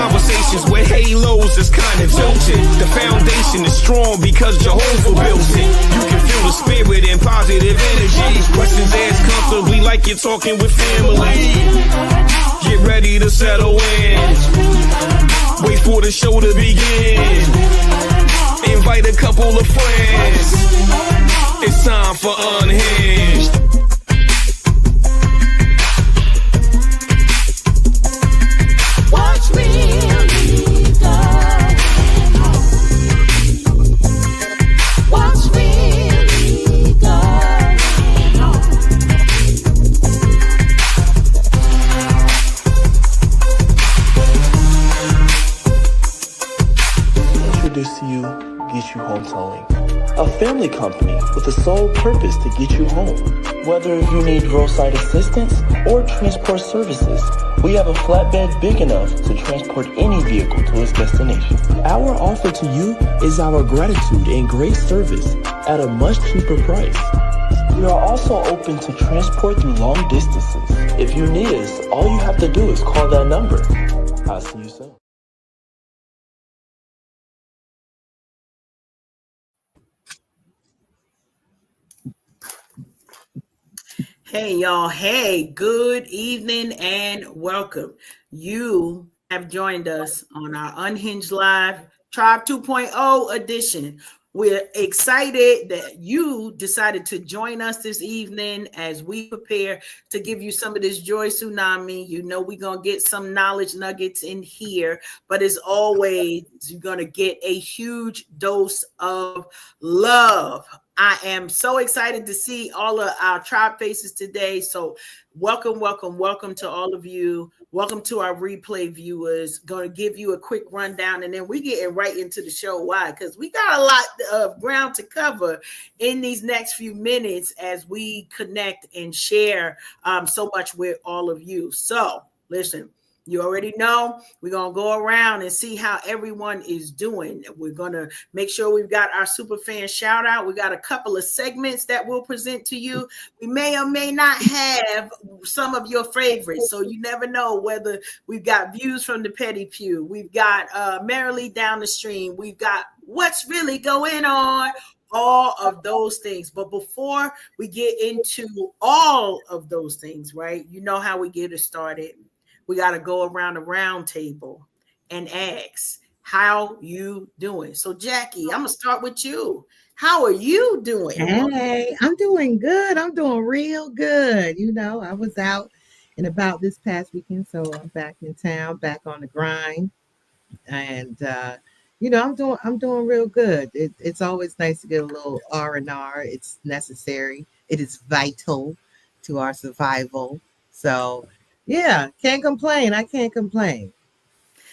Conversations with halos is kind of tilted. The foundation is strong because Jehovah built it. You can feel the spirit and positive energy. Questions asked comfortably like you're talking with family. Get ready to settle in. Wait for the show to begin. Invite a couple of friends. It's time for Unhinged. What's really going on? What's really going on? Introduce to you Get You Home Towing, a family company with the sole purpose to get you home. Whether you need roadside assistance or transport services, we have a flatbed big enough to transport any vehicle to its destination. Our offer to you is our gratitude and great service at a much cheaper price. We are also open to transport through long distances. If you need us, all you have to do is call that number. I'll see you soon. Hey, y'all. Hey, good evening and welcome. You have joined us on our Unhinged Live Tribe 2.0 edition. We're excited that you decided to join us this evening as we prepare to give you some of this joy tsunami. You know, we're going to get some knowledge nuggets in here, but as always, you're going to get a huge dose of love. I am so excited to see all of our tribe faces today. So welcome to all of you. Welcome to our replay viewers. Going to give you a quick rundown and then we getting right into the show. Why? Because we got a lot of ground to cover in these next few minutes as we connect and share so much with all of you. So listen. You already know we're going to go around and see how everyone is doing. We're going to make sure we've got our super fan shout out. We got a couple of segments that we'll present to you. We may or may not have some of your favorites. So you never know whether we've got views from the Petty Pew. We've got Merrily Down the Stream. We've got What's Really Going On. All of those things. But before we get into all of those things, right? You know how we get it started. We got to go around the round table and ask, how you doing? So, Jackie, I'm going to start with you. How are you doing? Hey, I'm doing good. I'm doing real good. You know, I was out and about this past weekend, so I'm back in town, back on the grind. And, you know, I'm doing real good. It's always nice to get a little R&R. It's necessary. It is vital to our survival. So, yeah, can't complain. I can't complain.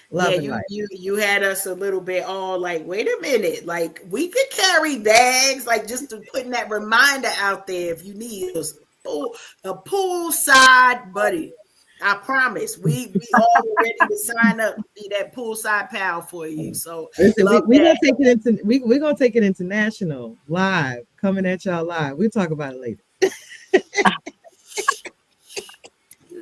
Love yeah, life. you had us a little bit all like, wait a minute, like we could carry bags, like just to putting that reminder out there if you need a poolside buddy. I promise we all ready to sign up to be that poolside pal for you. So listen, we're gonna take it into we're gonna take it international live, coming at y'all live. We'll talk about it later.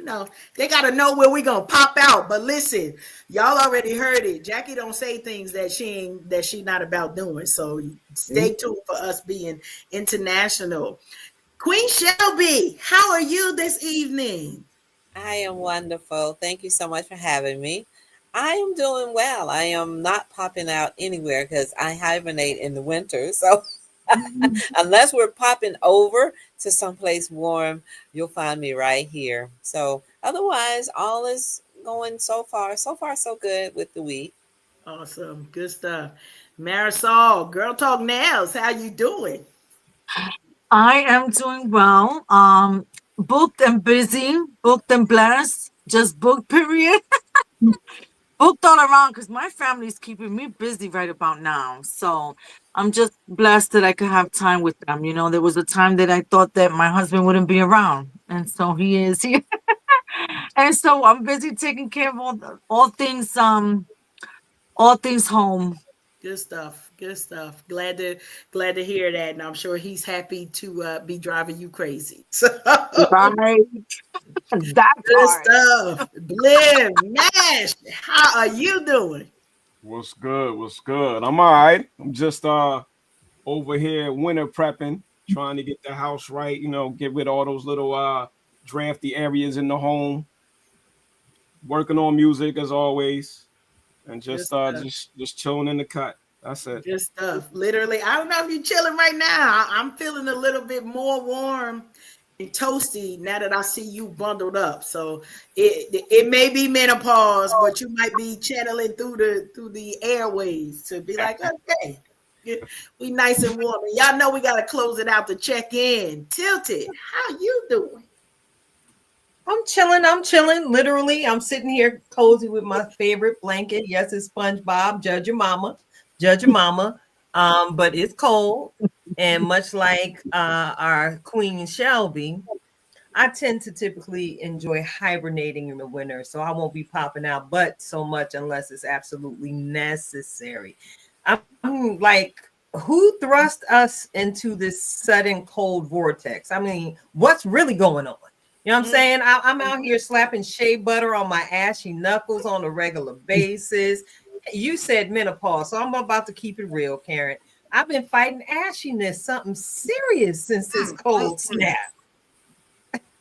No, they got to know where we gonna pop out. But listen, y'all already heard it. Jackie don't say things that she not about doing. So stay tuned for us being international. Queen Shelby, how are you this evening? I am wonderful. Thank you so much for having me. I am doing well. I am not popping out anywhere because I hibernate in the winter. So unless we're popping over to someplace warm, you'll find me right here. So otherwise, all is going so far so good with the week. Awesome. Good stuff. Marisol, Girl Talk Nails, how you doing? I am doing well. Booked and busy, booked and blessed, just booked, period. Booked all around because my family is keeping me busy right about now. So I'm just blessed that I could have time with them. You know, there was a time that I thought that my husband wouldn't be around, and so he is here. And so I'm busy taking care of all things home. Good stuff. Good stuff. Glad to hear that, and I'm sure he's happy to be driving you crazy. So Right. That good part. stuff. Bliv, Nash, how are you doing? What's good? What's good? I'm all right. I'm just over here winter prepping, trying to get the house right, get rid of all those little drafty areas in the home, working on music as always, and Good just stuff. chilling in the cut. That's it. Good stuff. Literally, I don't know if you're chilling right now. I'm feeling a little bit more warm and toasty now that I see you bundled up. So it may be menopause, but you might be channeling through the airways to be like, okay, we nice and warm. And y'all know we gotta close it out to check in. Tilted, how you doing? I'm chilling. I'm chilling. Literally, I'm sitting here cozy with my favorite blanket. Yes, it's SpongeBob. Judge your mama. Judge your mama. But it's cold. And much like our Queen Shelby, I tend to typically enjoy hibernating in the winter. So I won't be popping out but so much unless it's absolutely necessary. I'm like, who thrust us into this sudden cold vortex? I mean, what's really going on? You know what I'm saying? I'm out here slapping shea butter on my ashy knuckles on a regular basis. You said menopause, so I'm about to keep it real, Karen. I've been fighting ashiness, something serious since this cold snap.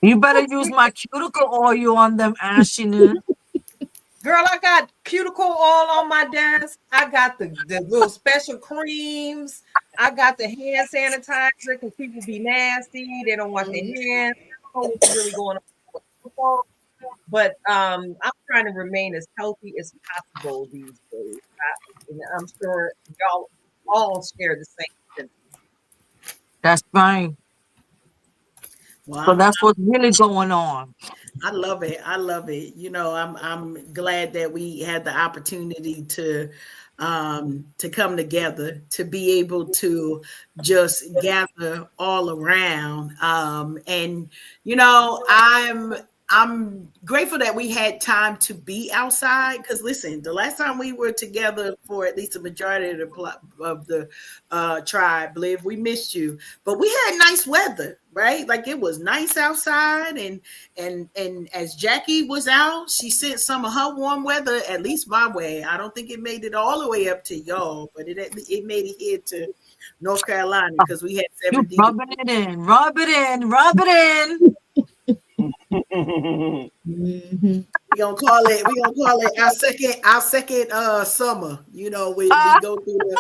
You better use my cuticle oil on them ashiness. Girl, I got cuticle oil on my desk. I got the little special creams. I got the hand sanitizer because people be nasty. They don't wash their hands. I don't know what's really going on. But I'm trying to remain as healthy as possible these days. And I'm sure y'all all share the same sentiment. That's fine. Well, So that's what's really going on. I love it. I love it. I'm glad that we had the opportunity to come together to be able to just gather all around. And I'm grateful that we had time to be outside because listen, the last time we were together for at least the majority of the tribe, Liv, we missed you, but we had nice weather, right? Like it was nice outside, and as Jackie was out, she sent some of her warm weather at least my way. I don't think it made it all the way up to y'all, but it made it here to North Carolina because we had You 70 rubbing it in, rub it in, rub it in. Mhm. We're gonna call it our second summer. We Ah, go through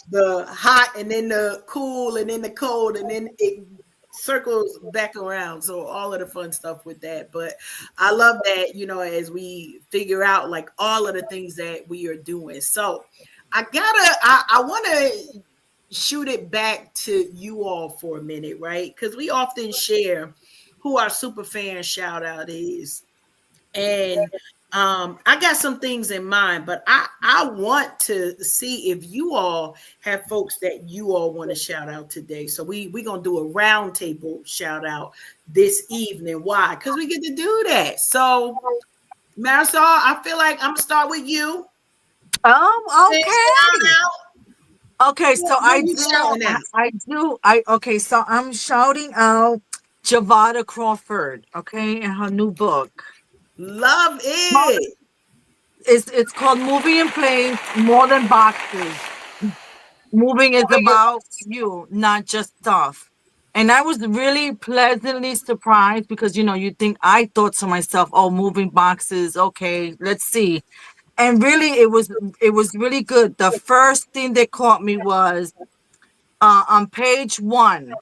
the hot and then the cool and then the cold and then it circles back around. So all of the fun stuff with that. But I love that, as we figure out like all of the things that we are doing. So I wanna shoot it back to you all for a minute, right? Because we often share who our super fan shout out is. And I got some things in mind, but I want to see if you all have folks that you all want to shout out today. So we're gonna do a roundtable shout out this evening. Why? Because we get to do that. So Marisol, I feel like I'm gonna start with you. Shout okay. out. Okay, so Who you shouting out? okay, so I'm shouting out Javada Crawford, okay, and her new book. Love Well, it. it's called Moving in Place More Than Boxes. Moving is about you, not just stuff. And I was really pleasantly surprised because you think I thought to myself, oh, moving boxes, okay, let's see. And really it was really good. The first thing that caught me was on page 1.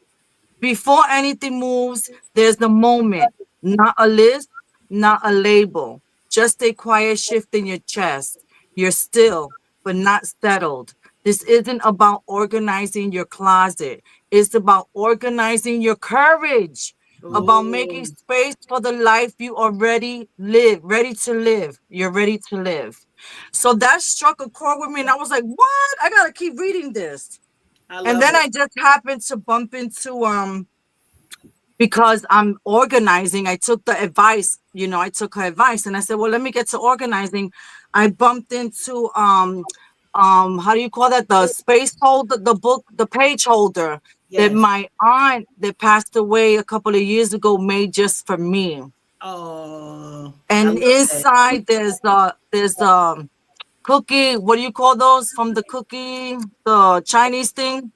Before anything moves, there's the moment, not a list, not a label, just a quiet shift in your chest. You're still, but not settled. This isn't about organizing your closet, it's about organizing your courage, about making Oh, space for the life you already live, ready to live. You're ready to live. So that struck a chord with me, and I was like, what? I gotta keep reading this. I And love then it. I just happened to bump into because I'm organizing. I took the advice, I took her advice and I said, well, let me get to organizing. I bumped into how do you call that, the space holder, the book, the page holder that Yes. my aunt that passed away a couple of years ago made just for me. Oh, I And love that. inside there's cookie, what do you call those from the cookie, the Chinese thing,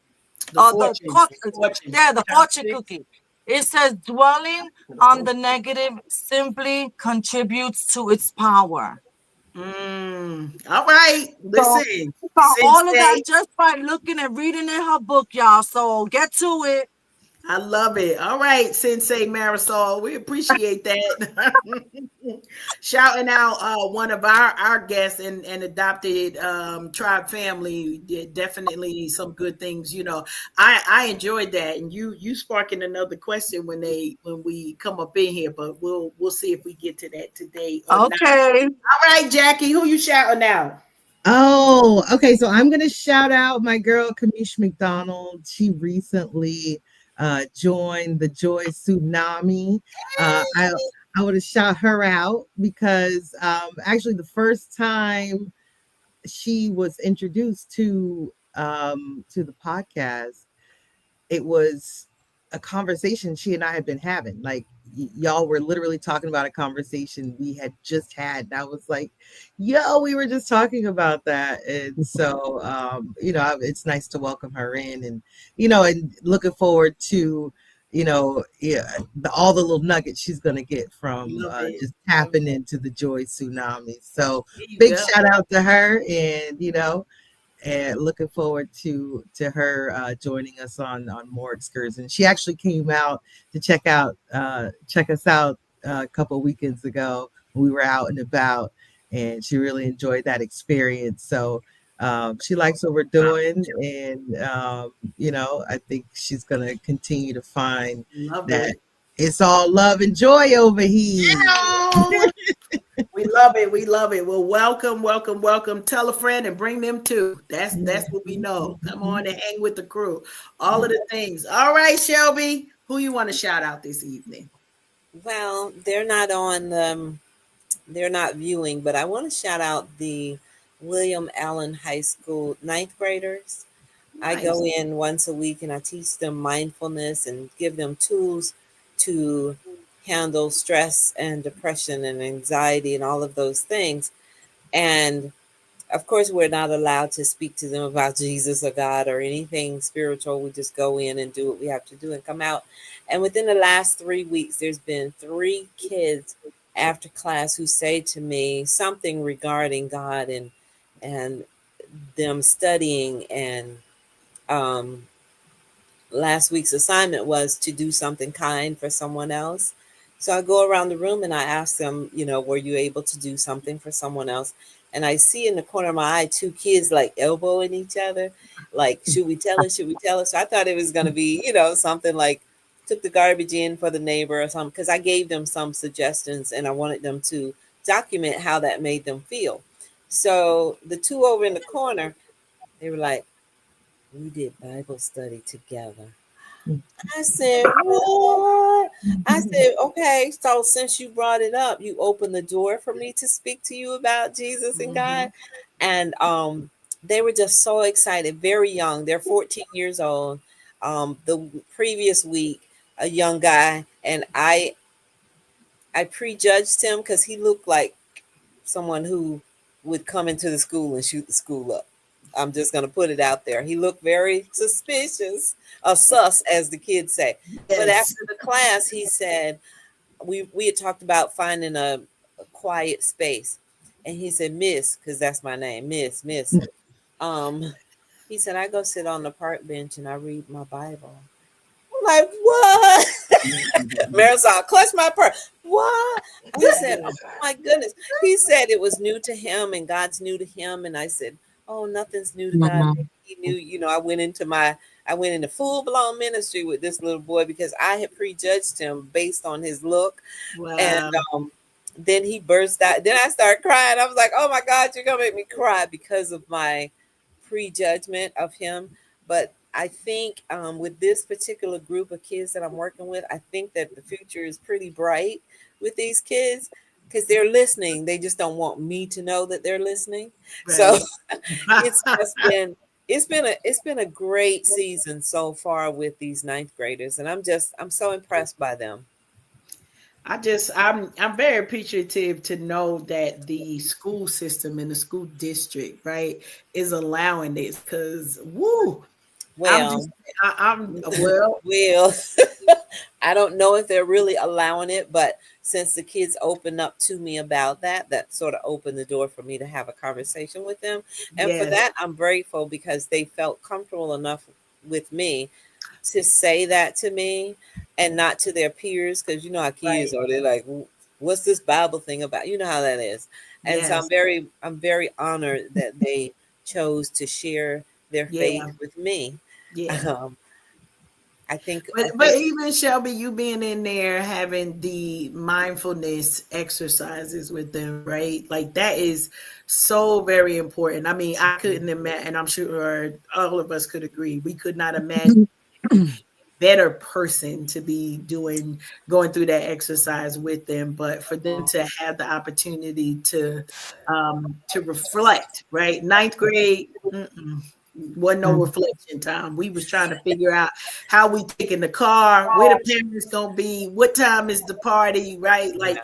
The fortunes, the fortune. yeah, the fortune Chopsticks. cookie. It says dwelling on the negative simply contributes to its power. All right. So Listen, found all of that Sensei. just by looking and reading in her book, y'all. So get to it. I love it. All right, Sensei Marisol. We appreciate that. Shouting out one of our guests and adopted tribe family. Definitely some good things. I enjoyed that, and you sparking another question when we come up in here, but we'll see if we get to that today or not. Okay. All right, Jackie, who you shouting out? Oh, okay. So I'm gonna shout out my girl Kamish McDonald. She recently joined the Joy Tsunami. I would have shout her out because actually the first time she was introduced to the podcast, it was a conversation she and I had been having. Like y'all were literally talking about a conversation we had just had. And I was like, yo, we were just talking about that. And so, it's nice to welcome her in and looking forward to, yeah, all the little nuggets she's going to get from Love it. just Love tapping it. into the Joy Tsunami. So There you big go. shout out to her and looking forward to her joining us on more excursions. She actually came out to check us out a couple weekends ago when we were out and about, and she really enjoyed that experience. So she likes what we're doing, and I think she's gonna continue to find Love that it. it's all love and joy over here. Ow! We love it. We love it. Well, welcome, welcome, welcome. Tell a friend and bring them too. That's what we know. Come on and hang with the crew. All of the things. All right, Shelby. Who you want to shout out this evening? Well, they're not viewing, but I want to shout out the William Allen High School ninth graders. I Nice. go in once a week and I teach them mindfulness and give them tools to handle stress and depression and anxiety and all of those things. And of course, we're not allowed to speak to them about Jesus or God or anything spiritual. We just go in and do what we have to do and come out. And within the last 3 weeks, there's been 3 kids after class who say to me something regarding God and them studying. And um, last week's assignment was to do something kind for someone else. So I go around the room and I ask them, were you able to do something for someone else? And I see in the corner of my eye 2 kids like elbowing each other, like, should we tell her? Should we tell her? So I thought it was going to be, something like took the garbage in for the neighbor or something, because I gave them some suggestions and I wanted them to document how that made them feel. So the two over in the corner, they were like, we did Bible study together. I said, what? I said, okay, so since you brought it up, you opened the door for me to speak to you about Jesus and Mhm. God. And they were just so excited, very young. They're 14 years old. The previous week, a young guy, and I prejudged him because he looked like someone who would come into the school and shoot the school up. I'm just going to put it out there. He looked very suspicious, sus, as the kids say. But Yes. after the class, he said, we had talked about finding a quiet space. And he said, Miss, because that's my name, Miss. Um, he said, I go sit on the park bench and I read my Bible. I'm like, what? Marisol, clutch my purse. What? I said, oh my goodness. He said it was new to him and God's new to him. And I said, oh, nothing's new to God. Mhm. He knew, I went into full blown ministry with this little boy because I had prejudged him based on his look. And Wow. then he burst out. Then I started crying. I was like, oh my God, you're going to make me cry because of my prejudgment of him. But I think with this particular group of kids that I'm working with, I think that the future is pretty bright with these kids. because they're listening. They just don't want me to know that they're listening. So Right. it's just been it's been a great season so far with these ninth graders, and I'm so impressed by them. I'm very appreciative to know that the school system and the school district, right, is allowing this because woo, I'm Well, just I'm well, well, I don't know if they're really allowing it, but since the kids opened up to me about that, that sort of opened the door for me to have a conversation with them. And for yes, that, I'm grateful because they felt comfortable enough with me to say that to me and not to their peers. Because you know how kids right, are, they're like, what's this Bible thing about? You know how that is. And so yes, I'm very honored that they chose to share their yeah, faith with me. yeah. Um, I But think even Shelby, you being in there having the mindfulness exercises with them, right? Like that is so very important. I mean, I couldn't imagine, and I'm sure all of us could agree, we could not imagine better person to be doing going through that exercise with them, but for them to have the opportunity to reflect, right? Ninth grade, wasn't no reflection time. We was trying to figure out how we taking the car, where the parents gonna be, what time is the party, right? Like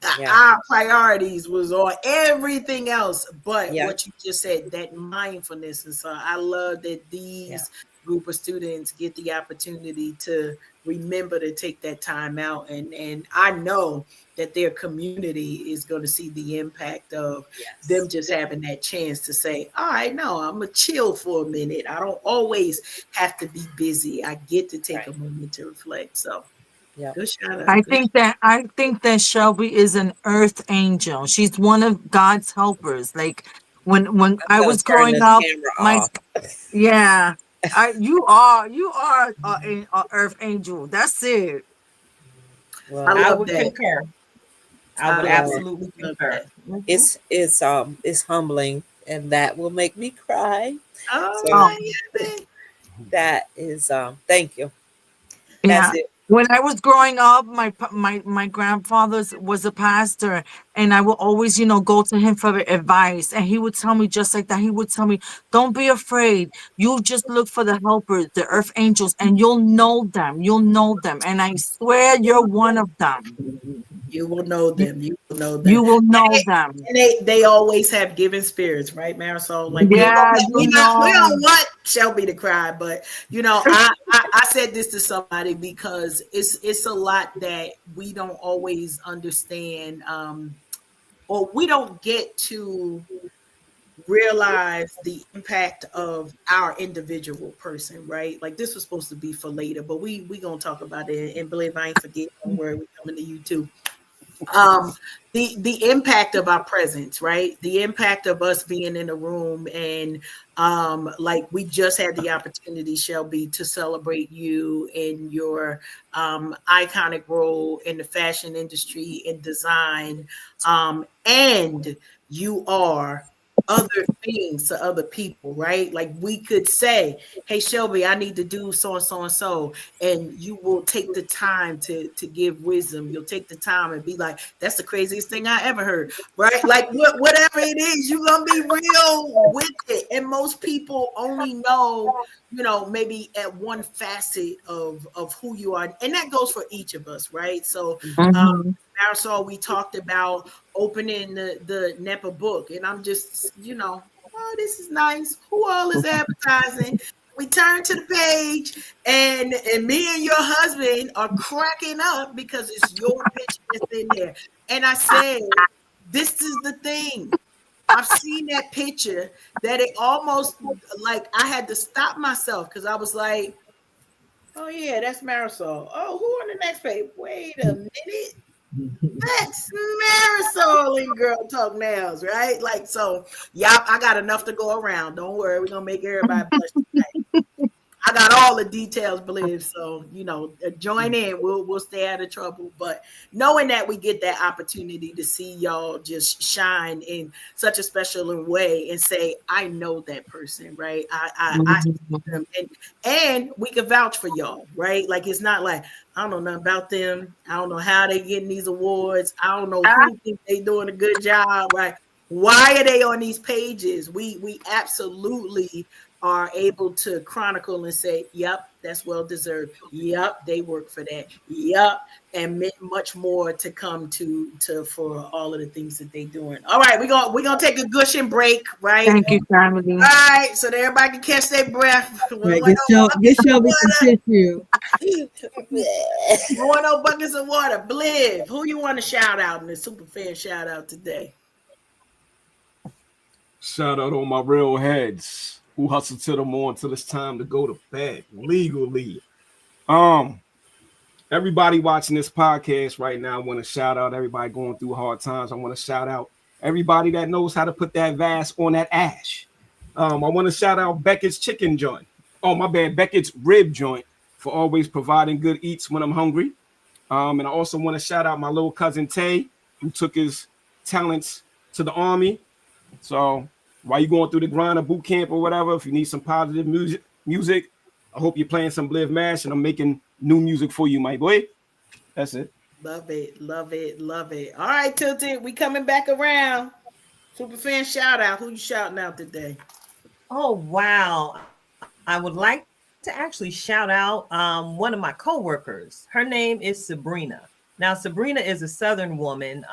yeah, yeah, our priorities was on everything else but yeah, what you just said, that mindfulness. And so I love that yeah, these group of students get the opportunity to remember to take that time out, and I know that their community is going to see the impact of them yes, just having that chance to say, all right, no, I'm gonna chill for a minute. I don't always have to be busy. I get to take right, a moment to reflect. So yep. good shout I out. Good. think that I think that Shelby is an earth angel. She's one of God's helpers. Like when I'm I gonna was turn growing this up, camera my off. yeah, I you are a earth angel. That's it. I Well, I love would that. concur. I would I well, absolutely absolutely love concur. that. Mhm. it's humbling, and that will make me cry. Oh So Oh, my goodness. that is thank you. That's yeah. it. When I was growing up, my grandfather was a pastor, and I would always, go to him for advice, and he would tell me just like that. He would tell me, "Don't be afraid. You just look for the helpers, the earth angels, and you'll know them. You'll know them, and I swear you're one of them. You will know You, them. You will know them. you will know them." And they always have giving spirits, right, Marisol? Like we ain't gonna Yeah, we don't want Shelby to cry, but I said this to somebody because it's a lot that we don't always understand, or we don't get to realize the impact of our individual person, right? Like this was supposed to be for later, but we gonna talk about it. And believe I ain't forget, don't worry, we coming to you too. um the impact of our presence, right? The impact of us being in a room, and like we just had the opportunity, Shelby, to celebrate you in your iconic role in the fashion industry and design, and you are other things to other people, right? Like we could say, hey Shelby, I need to do so and so and so, and you will take the time to give wisdom. You'll take the time and be like, that's the craziest thing I ever heard, right? Like whatever it is, you're gonna be real with it. And most people only know, maybe at one facet of who you are, and that goes for each of us, right? So um Mhm. Marisol, we talked about opening the NEPA book, and I'm just, oh, this is nice. Who all is advertising? We turn to the page, and me and your husband are cracking up because it's your picture that's in there. And I said, this is the thing. I've seen that picture that it almost, like I had to stop myself because I was like, oh yeah, that's Marisol. Oh, who on the next page? Wait a minute. That's Marisol and Girl Talk Nails, right? Like, so, yeah, I got enough to go around. Don't worry, we're gonna make everybody blush. I got all the details, believe. So, join in. We'll stay out of trouble. But knowing that we get that opportunity to see y'all just shine in such a special way and say, I know that person, right? I see them, and we can vouch for y'all, right? Like, it's not like I don't know nothing about them. I don't know how they getting these awards. I don't know who think they doing a good job, right? Why are they on these pages? We absolutely are able to chronicle and say, yep, that's well deserved. Yep, they work for that. Yep, and much more to come to for all of the things that they doing. All right, we're gonna take a gushing break, right? Thank you, family. All right, so that everybody can catch their breath. Right, get Shelby some tissue. Want no buckets of water. Bliv, who you want to shout out in the super fan shout out today? Shout out on my real heads who hustle to the morning till it's time to go to bed legally. Everybody watching this podcast right now, I want to shout out everybody going through hard times. I want to shout out everybody that knows how to put that Vass on that ash. I want to shout out Beckett's chicken joint. Oh, my bad, Beckett's rib joint for always providing good eats when I'm hungry. And I also want to shout out my little cousin Tay, who took his talents to the army. So while you're going through the grind of boot camp or whatever, if you need some positive music, I hope you're playing some Bliv Mash and I'm making new music for you, my boy. That's it. Love it, love it, love it. All right, Tilted, we coming back around. Superfan shout out. Who you shouting out today? Oh, wow. I would like to actually shout out one of my coworkers. Her name is Sabrina. Now, Sabrina is a Southern woman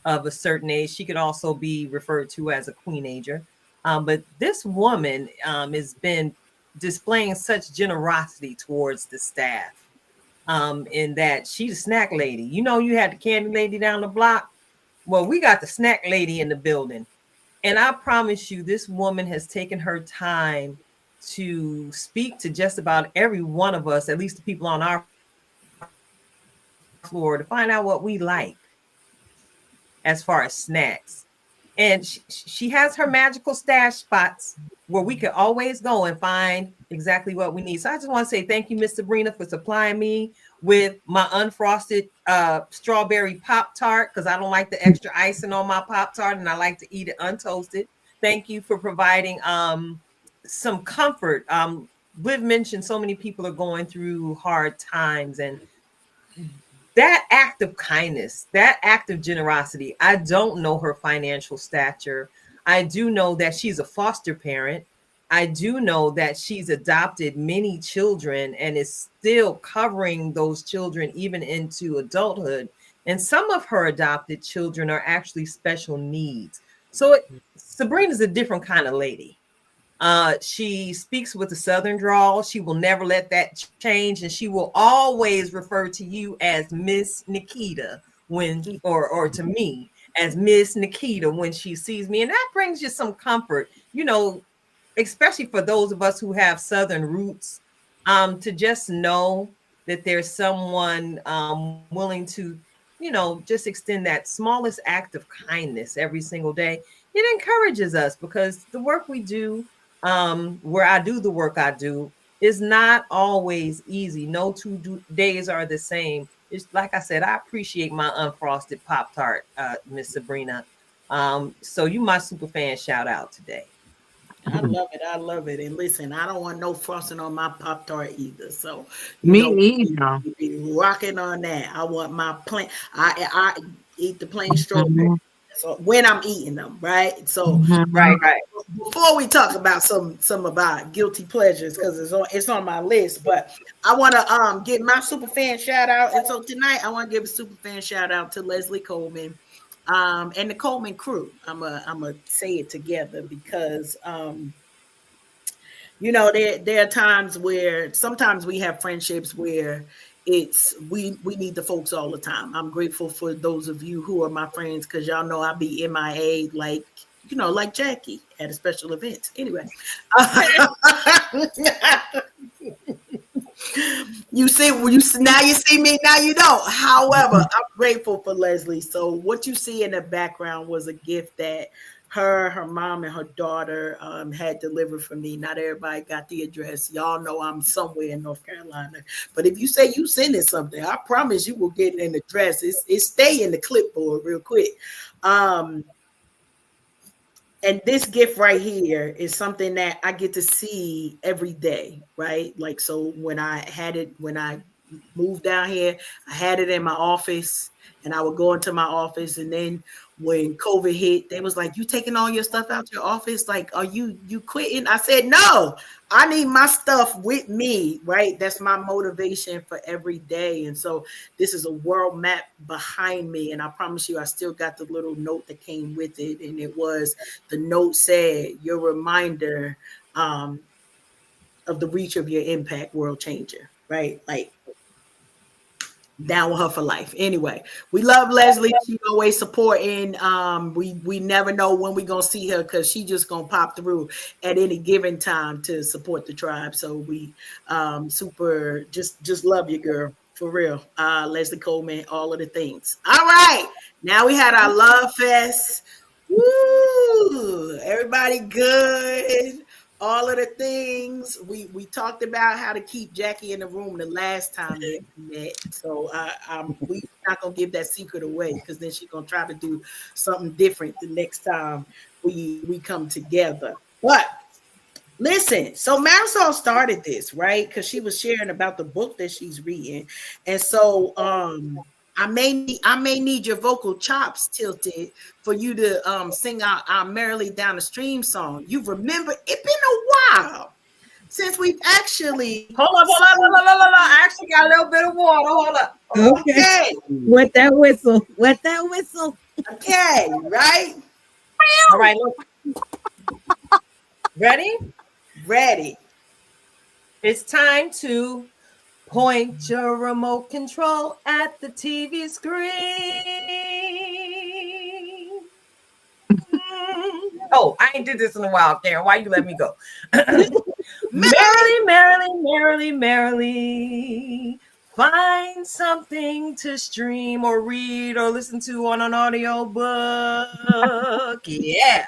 of a certain age. She could also be referred to as a queenager. But this woman has been displaying such generosity towards the staff in that she's a snack lady. You had the candy lady down the block. Well, we got the snack lady in the building. And I promise you, this woman has taken her time to speak to just about every one of us, at least the people on our floor, to find out what we like as far as snacks. And she has her magical stash spots where we can always go and find exactly what we need. So I just want to say thank you, Miss Sabrina, for supplying me with my unfrosted strawberry Pop-Tart, because I don't like the extra icing on my Pop-Tart and I like to eat it untoasted. Thank you for providing some comfort. Liv mentioned so many people are going through hard times, and that act of kindness, that act of generosity, I don't know her financial stature. I do know that she's a foster parent. I do know that she's adopted many children and is still covering those children even into adulthood. And some of her adopted children are actually special needs. So Sabrina's a different kind of lady. She speaks with a Southern drawl. She will never let that change, and she will always refer to you as Miss Nikita or to me as Miss Nikita when she sees me, and that brings you some comfort, especially for those of us who have Southern roots, to just know that there's someone willing to, just extend that smallest act of kindness every single day. It encourages us because the work we do, where I do the work I do, is not always easy. No 2 days are the same. It's like I said, I appreciate my unfrosted Pop-Tart, Miss Sabrina. So you my super fan shout out today. I love it. I love it. And listen, I don't want no frosting on my Pop-Tart either. So Me either. Be rocking on that. I want my plain. I eat the plain strawberry. So when I'm eating them, right? So Right. Before we talk about some of our guilty pleasures, because it's on my list, but I want to give my super fan shout out. And so tonight I want to give a super fan shout out to Leslie Coleman and the Coleman crew. I'm a say it together because there are times where sometimes we have friendships where we need the folks all the time. I'm grateful for those of you who are my friends, because y'all know I be MIA like Jackie at a special event. Anyway, you see me, now you don't. However, I'm grateful for Leslie. So what you see in the background was a gift that her mom, and her daughter had delivered for me. Not everybody got the address. Y'all know I'm somewhere in North Carolina. But if you say you sending something, I promise you will get an address. It's stay in the clipboard real quick. Um, and this gift right here is something that I get to see every day, right? Like, so when I moved down here, I had it in my office, and I would go into my office. And then when COVID hit, they was like, "You taking all your stuff out your office? Like, are you quitting?" I said, "No, I need my stuff with me," right? That's my motivation for every day. And so this is a world map behind me. And I promise you, I still got the little note that came with it. And the note said, "Your reminder of the reach of your impact, world changer," right? Like, down with her for life. Anyway, we love Leslie. She always supporting. We never know when we gonna see her, because she just gonna pop through at any given time to support the tribe. So we super just love you, girl, for real. Leslie Coleman, all of the things. All right, now we had our love fest. Woo! Everybody good. All of the things we talked about, how to keep Jackie in the room the last time that we met. So we not gonna give that secret away, because then she's gonna try to do something different the next time we come together. But listen, so Marisol started this, right? Because she was sharing about the book that she's reading. And so I may need your vocal chops tilted for you to sing our Merrily Down the Stream song. You remember, it been a while since we've actually Hold on. I actually got a little bit of water. Hold up. Okay. Wet that whistle. Wet that whistle. Okay, right? All right, look. Ready? Ready. It's time to point your remote control at the TV screen. Oh, I ain't did this in a while, Karen. Why you let me go? Merrily. Find something to stream or read or listen to on an audio book. Yeah.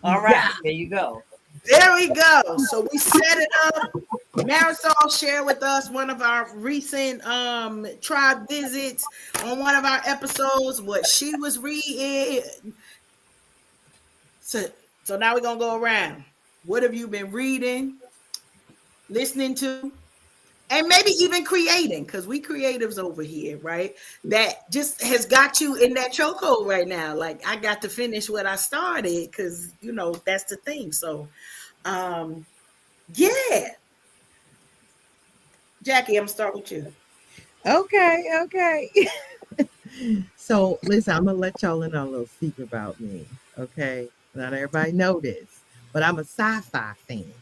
All right, there you go. There we go. So we set it up. Marisol shared with us one of our recent tribe visits on one of our episodes, what she was reading. So now we're gonna go around. What have you been reading, listening to, and maybe even creating? Because we creatives over here, right? That just has got you in that chokehold right now. Like, I got to finish what I started, because that's the thing. So yeah. Jackie, I'm gonna start with you. Okay. So listen, I'm gonna let y'all in on a little secret about me. Okay. Not everybody know this, but I'm a sci-fi fan.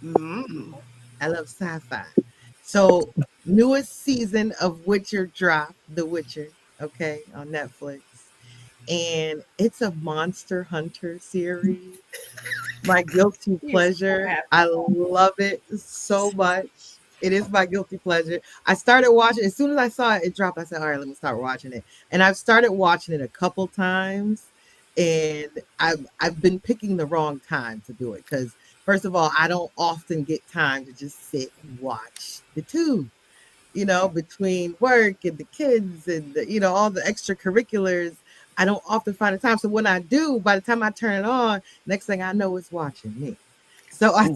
Mm-hmm. I love sci-fi. So newest season of Witcher dropped, The Witcher, okay, on Netflix. And it's a Monster Hunter series. My guilty pleasure. I love it so much. It is my guilty pleasure. I started watching as soon as I saw it drop. I said, "All right, let me start watching it." And I've started watching it a couple times, and I've been picking the wrong time to do it, because first of all, I don't often get time to just sit and watch the tube. Between work and the kids and all the extracurriculars, I don't often find the time. So when I do, by the time I turn it on, next thing I know, it's watching me. So I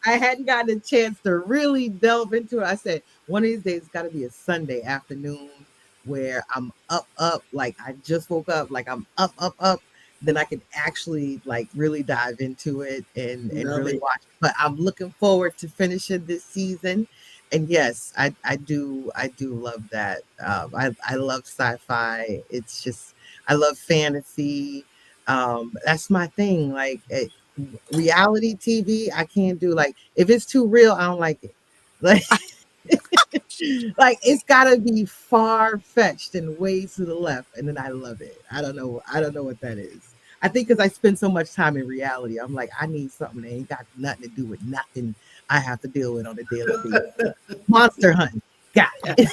hadn't gotten a chance to really delve into it. I said, one of these days, it's got to be a Sunday afternoon where I'm up, like I just woke up, like I'm up. Then I can actually like really dive into it and really watch it. But I'm looking forward to finishing this season. And yes, I do love that. I love sci-fi. It's just, I love fantasy. That's my thing. Like, reality TV, I can't do. Like, if it's too real, I don't like it. Like, like it's gotta be far fetched and way to the left, and then I love it. I don't know what that is. I think because I spend so much time in reality, I'm like, I need something that ain't got nothing to do with nothing I have to deal with on a daily basis. Monster hunting. Got it.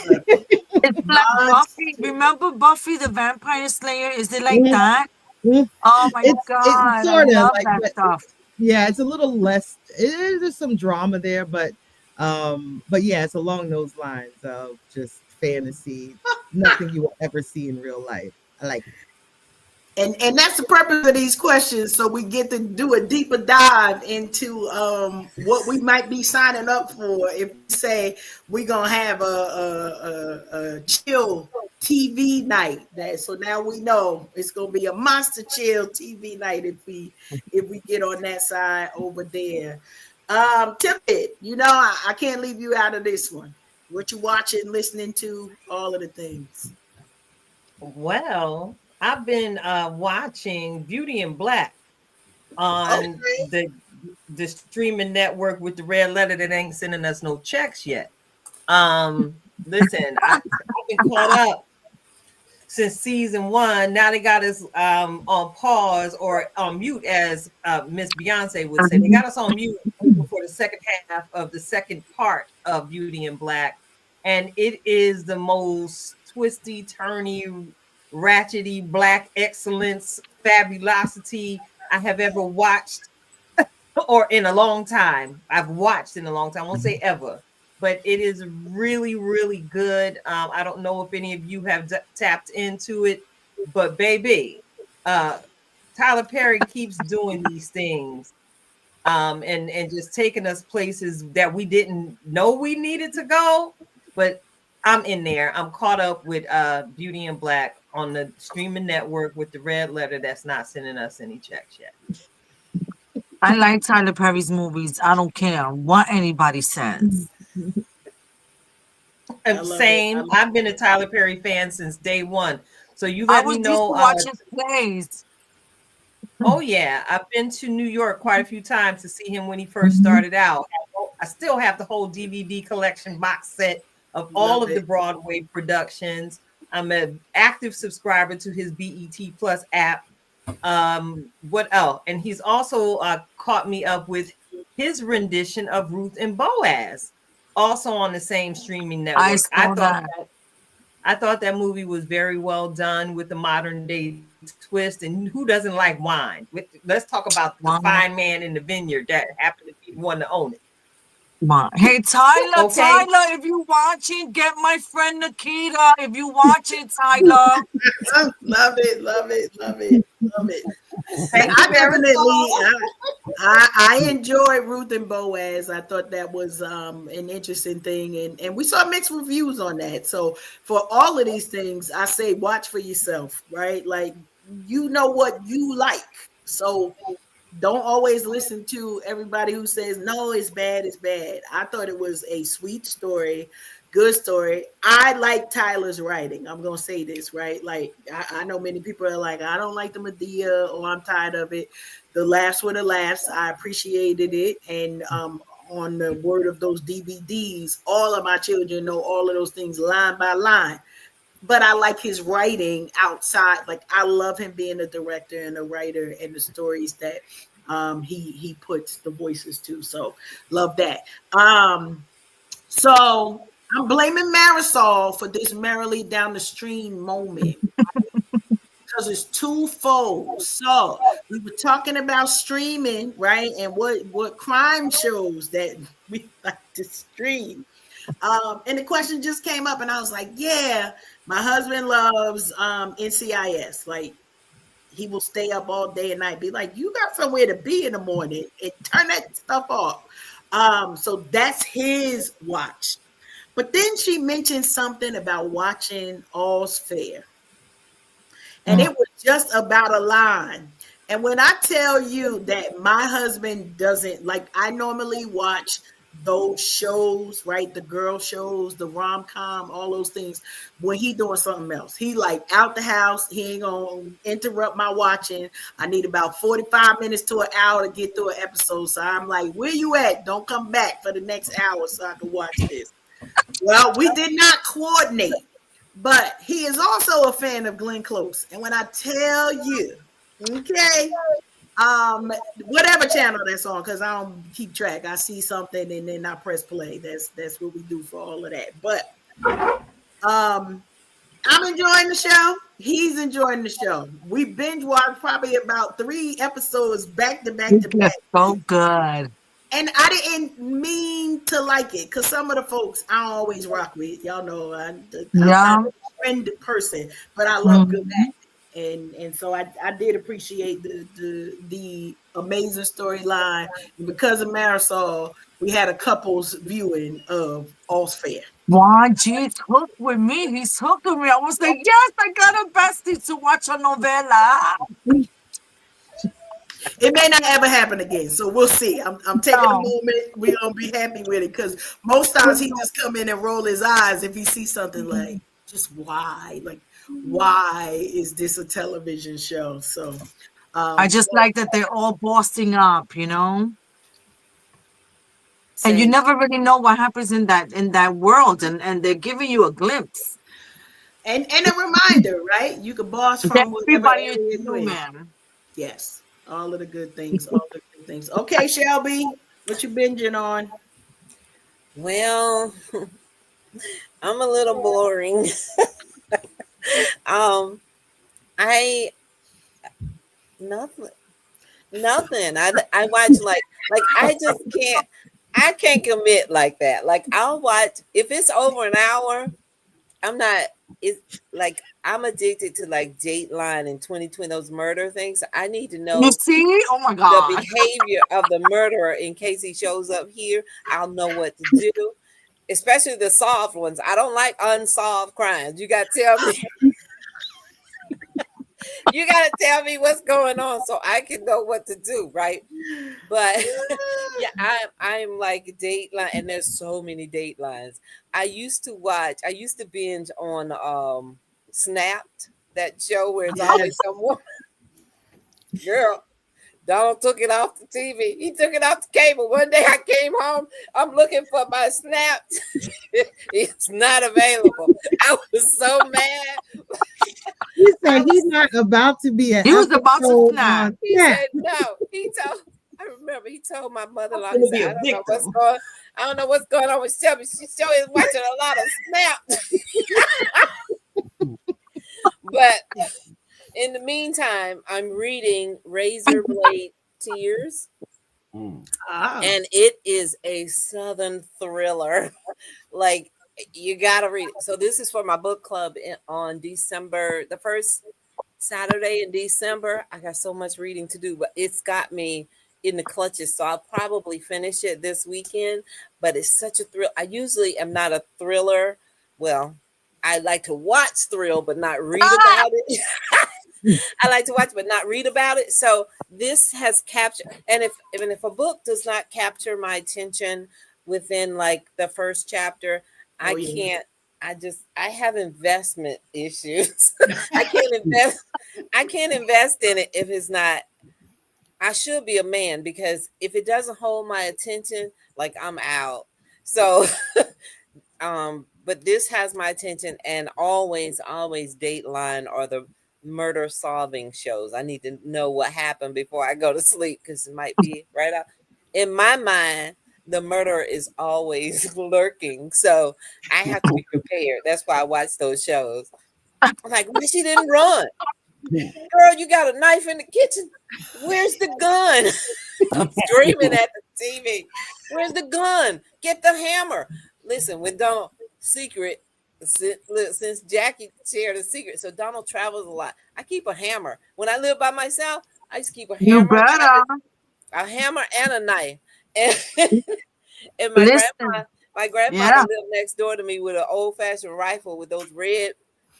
It's like Buffy. Remember Buffy the Vampire Slayer? Is it like that? Oh my It's God, I sort of love like, that stuff. yeah, it's a little less. There's some drama there, but yeah, it's along those lines of just fantasy, nothing you will ever see in real life. I like it. And that's the purpose of these questions, so we get to do a deeper dive into what we might be signing up for if we say we're gonna have a chill TV night. That so now we know it's gonna be a monster chill TV night if we get on that side over there. Tippett, I can't leave you out of this one. What you watching, listening to, all of the things. Well, I've been watching Beauty and Black on Okay. the streaming network with the red letter that ain't sending us no checks yet. Listen, I've been caught up since season one. Now they got us on pause or on mute, as Miss Beyonce would say. They got us on mute for the second half of the second part of Beauty and Black, and it is the most twisty, turny, ratchety black excellence, fabulosity I have ever watched or in a long time. I've watched in a long time. I won't say ever, but it is really, really good. I don't know if any of you have tapped into it, but baby, uh, Tyler Perry keeps doing these things, and just taking us places that we didn't know we needed to go. But I'm in there. I'm caught up with Beauty and Black on the streaming network with the red letter that's not sending us any checks yet. I like Tyler Perry's movies. I don't care what anybody says. I love it. Same. I've been a Tyler Perry fan since day one. So you I let was me used to know. watch his plays. Oh yeah, I've been to New York quite a few times to see him when he first started out. I still have the whole DVD collection box set of all Love of the it. Broadway productions. I'm an active subscriber to his BET Plus app. What else? And he's also caught me up with his rendition of Ruth and Boaz, also on the same streaming I network. saw that. I thought that movie was very well done with the modern day twist. And who doesn't like wine? Let's talk about the Wow. fine man in the vineyard that happened to be the one to own it. Hey, Tyler, Okay. Tyler, if you watching, get my friend Nikita. If you watching, Tyler. Love it, love it, love it, love it. Yeah, Thank you I very definitely much. I enjoyed Ruth and Boaz. I thought that was an interesting thing, and we saw mixed reviews on that. So for all of these things, I say watch for yourself, right? Like you know what you like. So don't always listen to everybody who says no, it's bad, it's bad. I thought it was a sweet story, good story. I like Tyler's writing. I'm gonna say this, right? Like I know many people are like, I don't like the Medea, or I'm tired of it. The laughs were the laughs. I appreciated it, and on the word of those DVDs, all of my children know all of those things line by line. But I like his writing outside. Like I love him being a director and a writer, and the stories that he puts the voices to. So love that. So I'm blaming Marisol for this merrily down the stream moment, because it's twofold. So we were talking about streaming, right? And what crime shows that we like to stream. And the question just came up, and I was like, yeah, my husband loves NCIS. Like he will stay up all day and night, be like, you got somewhere to be in the morning, and turn that stuff off. So that's his watch. But then she mentioned something about watching All's Fair. And it was just about a line. And when I tell you that my husband doesn't like, I normally watch those shows, right? The girl shows, the rom-com, all those things. When he doing something else, he like out the house. He ain't gonna interrupt my watching. I need about 45 minutes to an hour to get through an episode. So I'm like, where you at? Don't come back for the next hour so I can watch this. Well, we did not coordinate. But he is also a fan of Glenn Close. And when I tell you, okay, whatever channel that's on, because I don't keep track. I see something and then I press play. That's what we do for all of that. But I'm enjoying the show. He's enjoying the show. We binge watched probably about 3 episodes back to back to It's back. just so good. And I didn't mean to like it because some of the folks I don't always rock with. Y'all know I'm not Yeah. a friend person, but I love good Mhm. acting. And so I did appreciate the amazing storyline. And because of Marisol, we had a couple's viewing of All's Fair. Why, he's hooked with me. He's hooked with me. I was like, yes, I got a bestie to watch a novela. It may not ever happen again, so we'll see. I'm taking a No. moment. We're gonna be happy with it because most times he just come in and roll his eyes if he sees something like, just why? Like, why is this a television show? So, I just like that they're all bossing up, you know? And you same. never really know what happens in that world, and they're giving you a glimpse. And a reminder, right? You can boss That from whatever everybody is area you're in. human. Yes, all of the good things. All the good things. Okay, Shelby, what you binging on? Well, I'm a little boring. I nothing. Nothing. I watch like I can't commit like that. Like I'll watch if it's over an hour. I'm not. It's like I'm addicted to like Dateline and 2020 those murder things. I need to You know see? Oh my the God. behavior of the murderer in case he shows up here. I'll know what to do. Especially the solved ones. I don't like unsolved crimes. You got to tell me. You got to tell me what's going on so I can know what to do, right? But yeah, I'm like Dateline, and there's so many Datelines. I used to binge on Snapped, that show where it's always someone. Girl, Donald took it off the TV. He took it off the cable. One day I came home. I'm looking for my Snapped. It's not available. I was so mad. He said he's not about to be an He was about to episode snap. on He Snap. said no. I remember he told my mother-in-law, I'm he gonna said, be a I don't know what's going on with Shelby. She still is watching a lot of Snap. But in the meantime, I'm reading Razor Blade Tears. And it is a Southern thriller. Like you gotta read it. So this is for my book club on December, the first Saturday in December. I got so much reading to do, but it's got me in the clutches. So I'll probably finish it this weekend. But it's such a thrill. I usually am not a thriller. Well, I like to watch thrill, but not read about it. I like to watch, but not read about it. So this has captured, and if a book does not capture my attention within like the first chapter, I can't. I have investment issues. I can't invest in it if it's not. I should be a man because if it doesn't hold my attention, like I'm out. So but this has my attention, and always Dateline or the murder solving shows. I need to know what happened before I go to sleep because it might be right out. In my mind, the murderer is always lurking. So I have to be prepared. That's why I watch those shows. I'm like, why she didn't run? Girl, you got a knife in the kitchen. Where's the gun? I'm screaming at the TV. Where's the gun? Get the hammer. Listen, when Donald secret, since Jackie shared a secret, so Donald travels a lot. I keep a hammer. When I live by myself, I just keep a You hammer, better. a hammer and a knife. And, and Listen. my grandfather Yeah. lived next door to me with an old-fashioned rifle with those red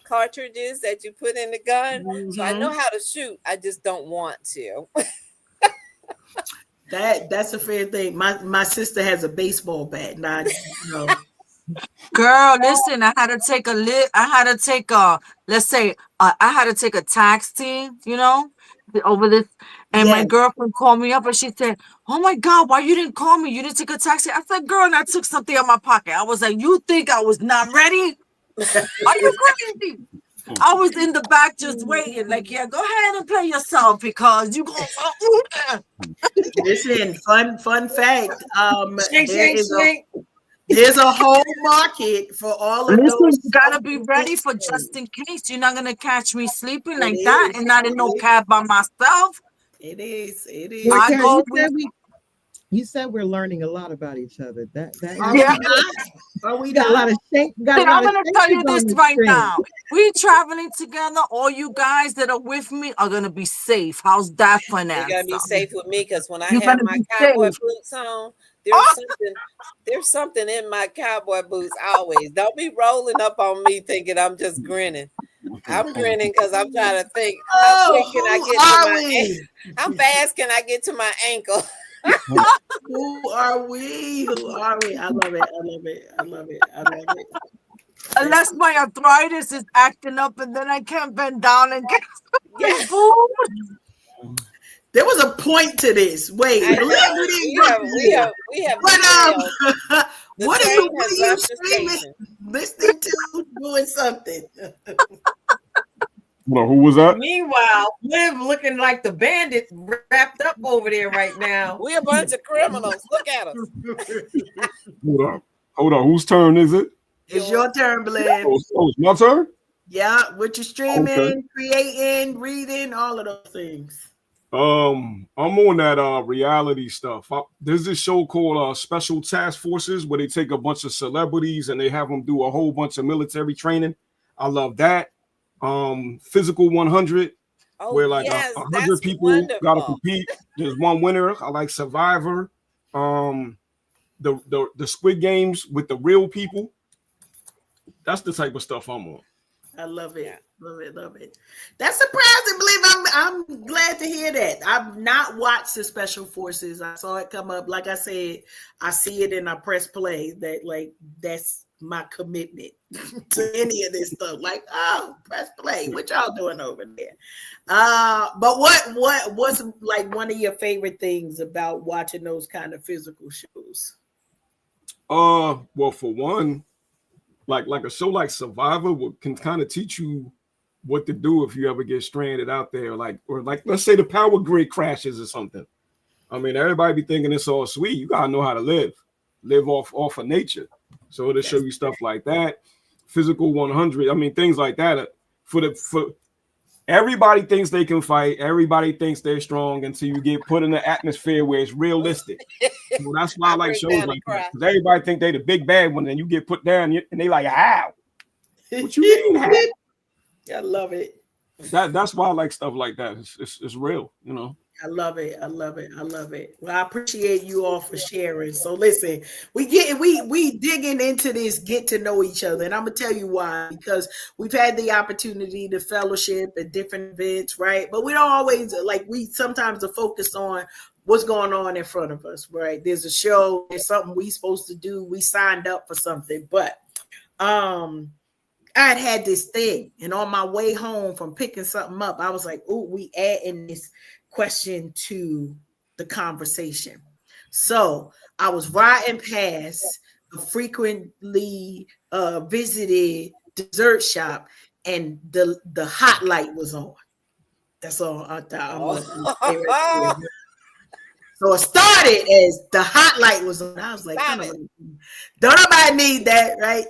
cartridges that you put in the gun. So I know how to shoot. I just don't want to. That's a fair thing. My sister has a baseball bat. Now, Girl, listen, I had to take let's say, I had to take a taxi, over this. And my yes. girlfriend called me up and she said, oh my God, why you didn't call me? You didn't take a taxi. I said, girl, and I took something out of my pocket. I was like, you think I was not ready? Are you crazy? I was in the back just waiting. Like, yeah, go ahead and play yourself because you gonna Listen, fun fact. Shake, shake, shake. There's a whole market for all of Listen, those. you gotta be ready for just in case. You're not gonna catch me sleeping like that is. and not in no cab by myself. It is. It Well, is. I Karen, go with you said we're learning a lot about each other. That is Are we yeah. true. not? Are we You got a lot not? of shape. Got a And I'm lot of gonna tell you shakers this on the right string. now. We traveling together. All you guys that are with me are gonna be safe. How's that for an You're gonna answer? be safe with me because when I You're have gonna my be cowboy safe. boots on, Oh, there's something in my cowboy boots always. Don't be rolling up on me thinking I'm just grinning. I'm grinning because I'm trying to think how quick can I Oh, get to who are my we? how fast can I get to my ankle? Who are we? Who are we? I love it. I love it. I love it. I love it. unless my arthritis is acting up and then I can't bend down and get my Yes, food. There was a point to this. Wait, I we know. didn't go here. We have But derailed. The what train are has you left the streaming, station. listening to, doing something? Well, who was that? Meanwhile, Liv looking like the bandit wrapped up over there right now. We're a bunch of criminals. Look at us. Hold on. Whose turn is it? It's your turn, Blair. It's my turn. Yeah, what you streaming, Okay. creating, reading, all of those things. I'm on that reality stuff. There's this show called Special Task Forces where they take a bunch of celebrities and they have them do a whole bunch of military training. I love that. Physical 100, where Oh like yes, 100 that's people gotta wonderful. compete. There's one winner. I like Survivor. The Squid Games with the real people. That's the type of stuff I'm on. I love it. Yeah. Love it. Love it. That's surprising. Believe I'm glad to hear that. I've not watched the Special Forces. I saw it come up. Like I said, I see it and I press play. That's my commitment to any of this stuff. Like, oh, press play. What y'all doing over there? But what's like one of your favorite things about watching those kind of physical shows? Well, for one, like a show like Survivor can kind of teach you what to do if you ever get stranded out there, or let's say the power grid crashes or something. I mean, everybody be thinking it's all sweet. You gotta know how to live off of nature. So it'll show you stuff like that. Physical 100. I mean, things like that. For everybody thinks they can fight. Everybody thinks they're strong until you get put in an atmosphere where it's realistic. So that's why I like break shows down like and cry. that. Because everybody think they the big bad one, and you get put down, and they like, how? What you mean, how? I love it. That's why I like stuff like that. It's real, you know. I love it. I love it. I love it. Well, I appreciate you all for sharing. So listen, we digging into this, get to know each other. And I'm gonna tell you why, because we've had the opportunity to fellowship at different events, right? But we don't always we sometimes are focused on what's going on in front of us, right? There's a show, there's something we supposed to do. We signed up for something, but I'd had this thing, and on my way home from picking something up, I was like, "Oh, we adding this question to the conversation." So I was riding past a frequently visited dessert shop, and the hot light was on. That's all I thought. So it started as the hot light was on. I was like, don't nobody need that, right?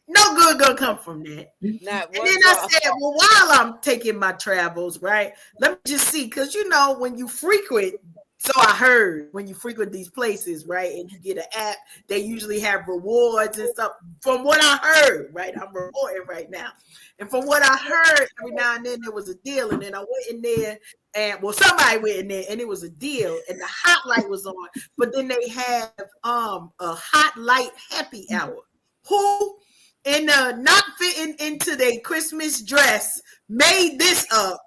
No good gonna come from that. And then I said, well, while I'm taking my travels, right, let me just see, because when you frequent, so I heard when you frequent these places, right, and you get an app, they usually have rewards and stuff. From what I heard, right, I'm reporting right now, and from what I heard, every now and then there was a deal, and then I went in there, and somebody went in there, and it was a deal, and the hot light was on, but then they have a hot light happy hour. Who in not fitting into their Christmas dress made this up?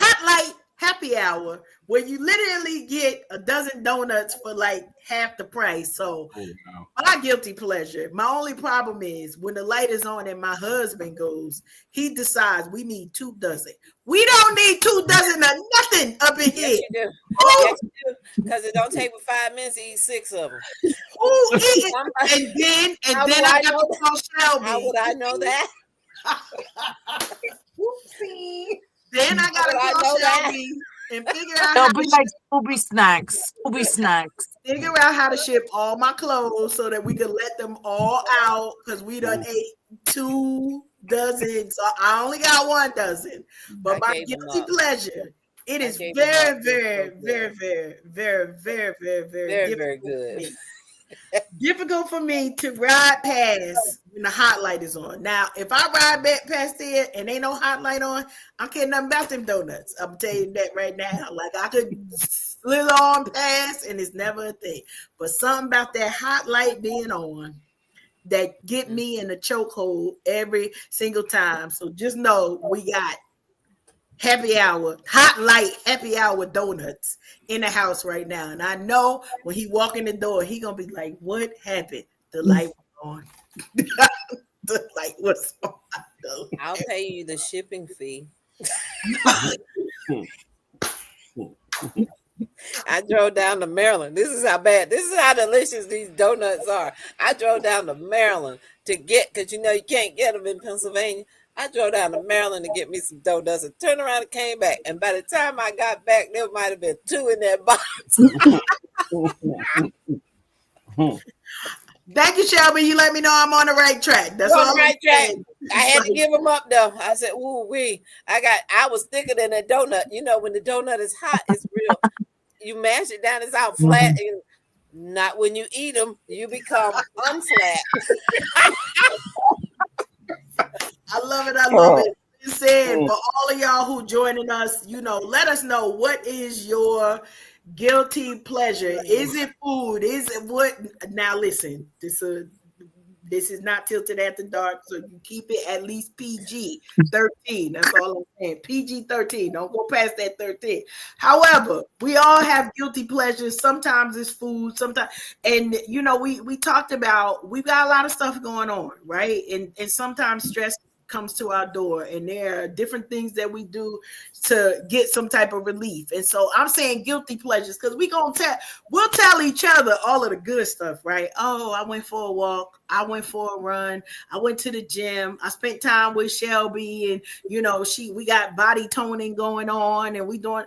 Hot light happy hour, where you literally get a dozen donuts for like half the price. So my guilty pleasure. My only problem is when the light is on and my husband goes, he decides we need 2 dozen. We don't need 2 dozen of nothing up in here. Yes, you do. Yes, you do. Because it don't take but 5 minutes to eat 6 of them. Who eats? And then I got to call Shelby. How would I know that? Whoopsie. Then I got to call Shelby and figure out how It'll to be like ship, Scooby snacks. Scooby snacks. figure out how to ship all my clothes so that we can let them all out because we done ate 2 dozen. So I only got 1 dozen. But I my gave them guilty up. pleasure, it I is gave them up. very, They're so very, very, good. very, very, very, very, very Very, very difficult for good. me. Difficult for me to ride past when the hot light is on. Now, if I ride back past there and ain't no hot light on, I don't care nothing about them donuts. I'm telling you that right now. Like I could slither on past and it's never a thing. But something about that hot light being on that get me in a chokehold every single time. So just know we got happy hour, hot light happy hour donuts in the house right now. And I know when he walk in the door, he gonna be like, "What happened? The light was on. The light was on." I'll pay you the shipping fee. I drove down to Maryland. This is how bad, this is how delicious these donuts are. I drove down to Maryland to get, because you know you can't get them in Pennsylvania. I drove down to Maryland to get me some donuts and turned around and came back. And by the time I got back, there might have been 2 in that box. Thank you, Shelby. You let me know I'm on the right track. That's You're all on the I'm right track. saying. I had to give them up though. I said, "Ooh wee!" I was thicker than a donut. You know, when the donut is hot, it's real. You mash it down, it's out flat. And not when you eat them, you become unflat. I love it. I love it. You said for all of y'all who joining us, let us know what is your guilty pleasure. Is it food? Is it what? Now listen, this is not tilted at the dark, so you keep it at least PG-13. That's all I'm saying. PG-13. Don't go past that 13. However, we all have guilty pleasures. Sometimes it's food, sometimes, and we talked about we've got a lot of stuff going on, right? And sometimes stress comes to our door, and there are different things that we do to get some type of relief. And so I'm saying guilty pleasures because we'll tell each other all of the good stuff, right? Oh, I went for a walk, I went for a run, I went to the gym, I spent time with Shelby, and we got body toning going on, and we doing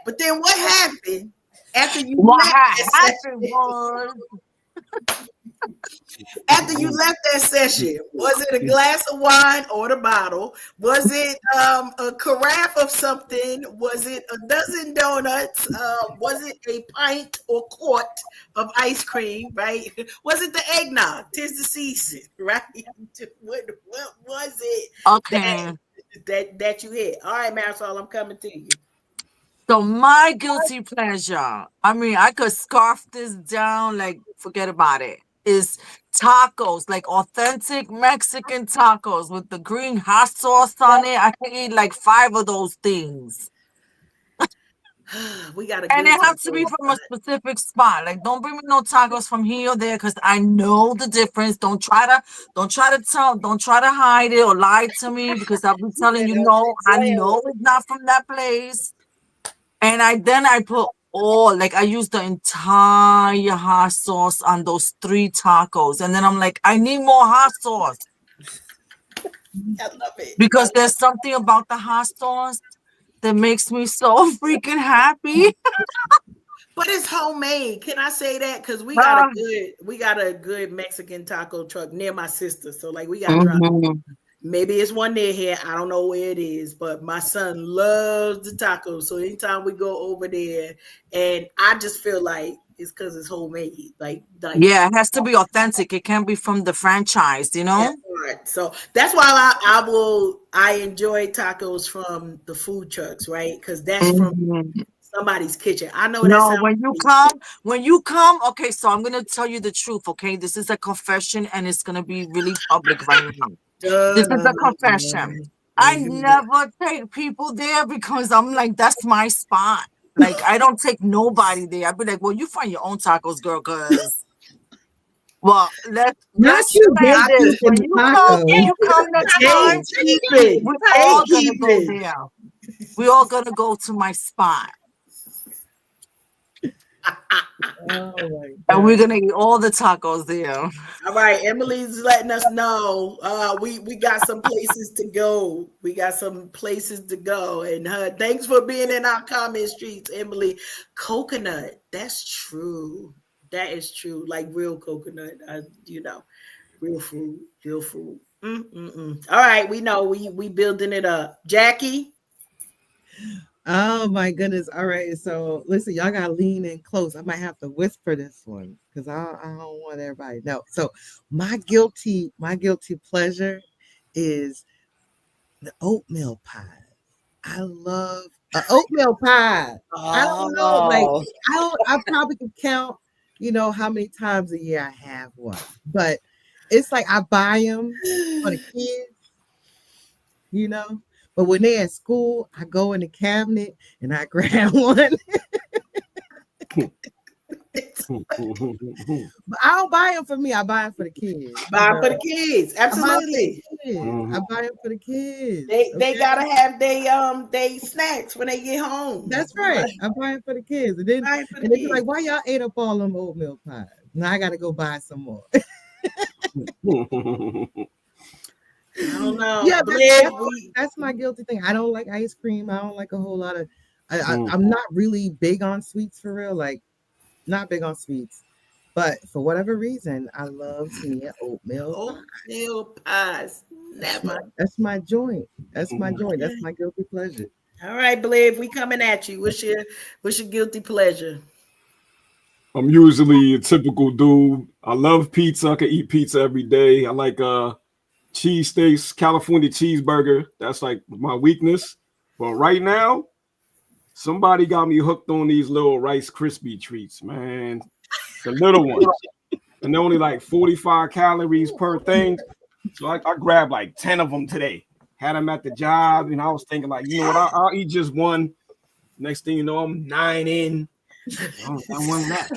but then what happened after you What left that happened was after you left that session? Was it a glass of wine or the bottle? Was it a carafe of something? Was it a dozen donuts? Was it a pint or quart of ice cream? Right? Was it the eggnog? 'Tis the season, right? What was it okay. that you hit? All right, Marisol, I'm coming to you. So my guilty pleasure, I mean, I could scarf this down, like forget about it, is tacos, like authentic Mexican tacos with the green hot sauce on it. I can eat like 5 of those things. We got a And good it has to be from a specific spot. Like, don't bring me no tacos from here or there, because I know the difference. Don't try to hide it or lie to me, because I'll be telling you no. I know it's not from that place. And I put I use the entire hot sauce on those 3 tacos. And then I'm like, I need more hot sauce. I love it. Because there's something about the hot sauce that makes me so freaking happy. But it's homemade. Can I say that? Because we got a good Mexican taco truck near my sister. So like we got to drive. Maybe it's one near here. I don't know where it is, but my son loves the tacos. So anytime we go over there, and I just feel like it's because it's homemade. Like yeah, it has to be authentic. It can't be from the franchise, you know? Right. So that's why I enjoy tacos from the food trucks, right? Because that's from somebody's kitchen. I know no, when you come, okay, so I'm gonna tell you the truth, okay? This is a confession, and it's gonna be really public right now. This is a confession. I never take people there because I'm like, that's my spot. Like, I don't take nobody there. I'd be like, well, you find your own tacos, girl, because let's say this. When you come next time, we're all gonna go there. We're all gonna go to my spot. Oh my And we're God. gonna eat all the tacos there. All right, Emily's letting us know. We got some places to go. We got some places to go. And thanks for being in our comment streets, Emily. Coconut, that's true. That is true. Like real coconut. Real food, real food. All right, we know we building it up. Jackie. Oh my goodness. All right. So listen, y'all gotta lean in close. I might have to whisper this one because I don't want everybody to know. So my guilty pleasure is the oatmeal pie. I love oatmeal pie. I don't know, like Oh, I probably could count, how many times a year I have one, but it's like I buy them for the kids, you know. But when they're at school, I go in the cabinet and I grab one. But I don't buy them for me. I buy them for the kids. Buy for the kids. I buy 'em for the Absolutely. kids. I buy them for the kids. They Okay? gotta have they snacks when they get home. That's right. I buy it for the kids. And then Buy it for the and they be kids. like, why y'all ate up all them oatmeal pies? Now I gotta go buy some more. I don't know. Yeah, Bliv, that's my guilty thing. I don't like ice cream. I don't like a whole lot of I'm not really big on sweets for real. Like not big on sweets. But for whatever reason, I love me an oatmeal pie. oatmeal pies. Never. That's my joint. That's my joint. Okay. That's my guilty pleasure. All right, Bliv, we coming at you. What's your guilty pleasure? I'm usually a typical dude. I love pizza. I can eat pizza every day. I like cheesesteaks, California cheeseburger. That's like my weakness. But right now, somebody got me hooked on these little Rice Krispie treats, man. The little ones. And they're only like 45 calories per thing. So I grabbed like 10 of them today. Had them at the job. And I was thinking like, you know what? I'll eat just one. Next thing you know, I'm 9 in. I want that.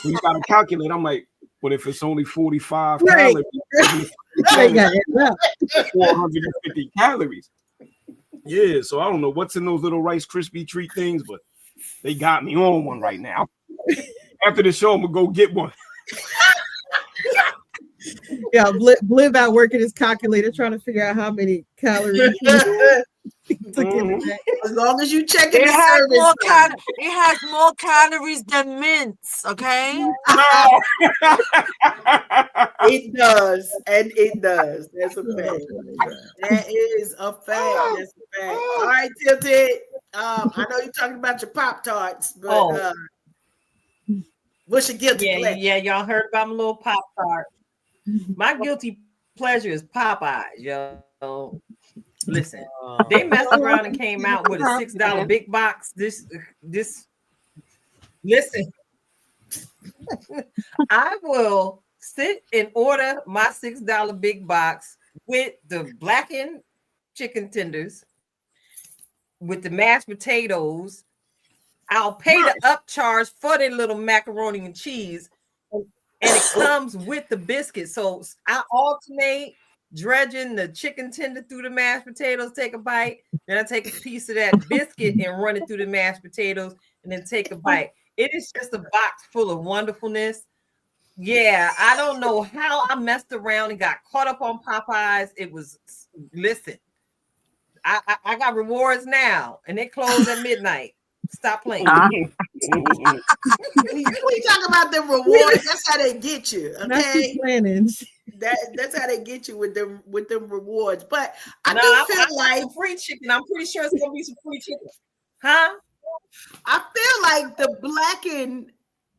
So you got to calculate. I'm like, but if it's only 45 Right. calories, They got it. 450 calories. Yeah, so I don't know what's in those little Rice Krispie treat things, but they got me on one right now. After the show, I'm gonna go get one. Yeah, Bliv out working his calculator trying to figure out how many calories he took in the day. As long as you check it, It has more calories than mints, okay? It does, and it does. That's a fact. That is a fact. That's a fact. All right, Tilted. I know you're talking about your Pop-Tarts, but what's your guilty pleasure? Yeah, y'all heard about my little Pop-Tart. My guilty pleasure is Popeyes, yo. Listen, they messed around and came out with a $6 big box. Listen, I will sit and order my $6 big box with the blackened chicken tenders, with the mashed potatoes. I'll pay the upcharge for the little macaroni and cheese, and it comes with the biscuit. So I alternate dredging the chicken tender through the mashed potatoes, take a bite, then I take a piece of that biscuit and run it through the mashed potatoes, and then take a bite. It is just a box full of wonderfulness. Yeah, I don't know how I messed around and got caught up on Popeyes. It was, listen, I got rewards now, and they close at midnight. Stop playing. We talk about the rewards. That's how they get you. Okay, that's how they get you with them rewards. But I feel like free chicken. I'm pretty sure it's gonna be some free chicken, huh? I feel like the blackened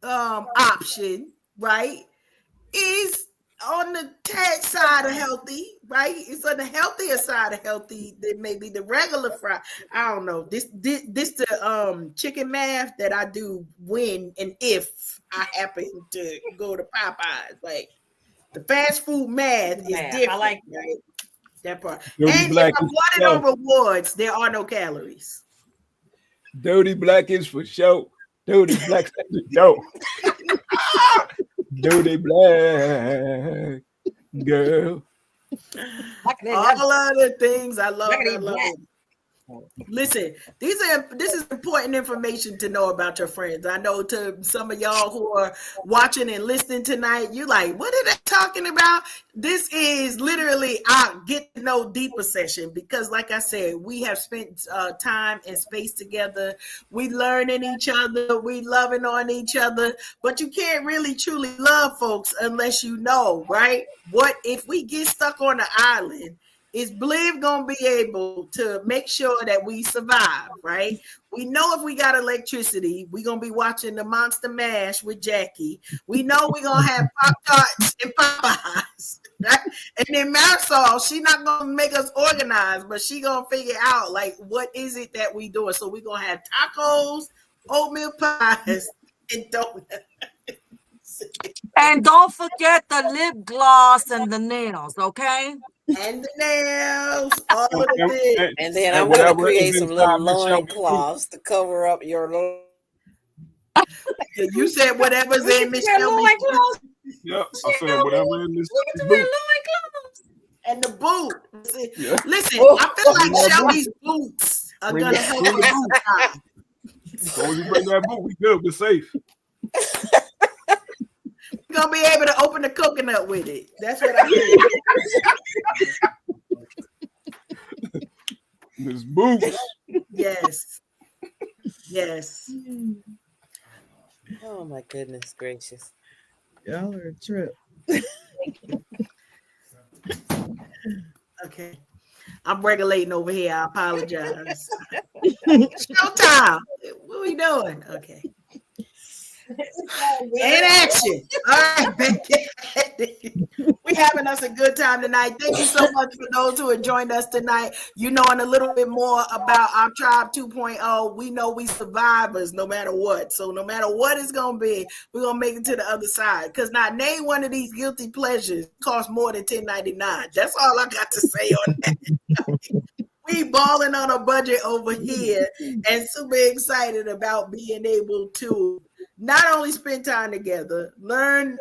option, right, is on the tad side of healthy, right? It's on the healthier side of healthy than maybe the regular fry. I don't know. This the chicken math that I do when and if I happen to go to Popeyes. Like the fast food math is different. I like right? That part. And if I bought it on rewards, there are no calories. Dirty black is for show. Dirty black is for show. Dirty black girl. All of the things I love. I love it. Listen, this is important information to know about your friends. I know to some of y'all who are watching and listening tonight, you're like, what are they talking about? This is literally our get to know deeper session because, like I said, we have spent time and space together. We learning each other, we loving on each other, but you can't really truly love folks unless you know, right? What if we get stuck on an island? Is Bliv gonna be able to make sure that we survive, right? We know if we got electricity, we're gonna be watching the Monster Mash with Jackie. We know we're gonna have Pop-Tarts and Popeyes, right? And then Marisol, she not gonna make us organize, but she gonna figure out like what is it that we doing. So we're gonna have tacos, oatmeal pies, and donuts. And don't forget the lip gloss and the nails, okay? And the nails, all of it. And then I'm going to create some little loincloths to cover up your little. You said whatever's in Miss Shelby. Yep, I said whatever in this boot. And the boot. Yeah. Listen, I feel like Shelby's boots are going to help us. As long as you bring that boot, we good, we're safe. We're going to be able to open the coconut with it. That's what I mean. This boot. Yes. Yes. Oh my goodness gracious. Y'all are a trip. Okay. I'm regulating over here. I apologize. Showtime. What are we doing? Okay. In action. All right, baby. We're having us a good time tonight. Thank you so much for those who have joined us tonight. You knowing a little bit more about our Tribe 2.0. We know we survivors no matter what. So no matter what it's going to be, we're going to make it to the other side. Because now name one of these guilty pleasures costs more than $10.99. That's all I got to say on that. We balling on a budget over here and super excited about being able to not only spend time together, learn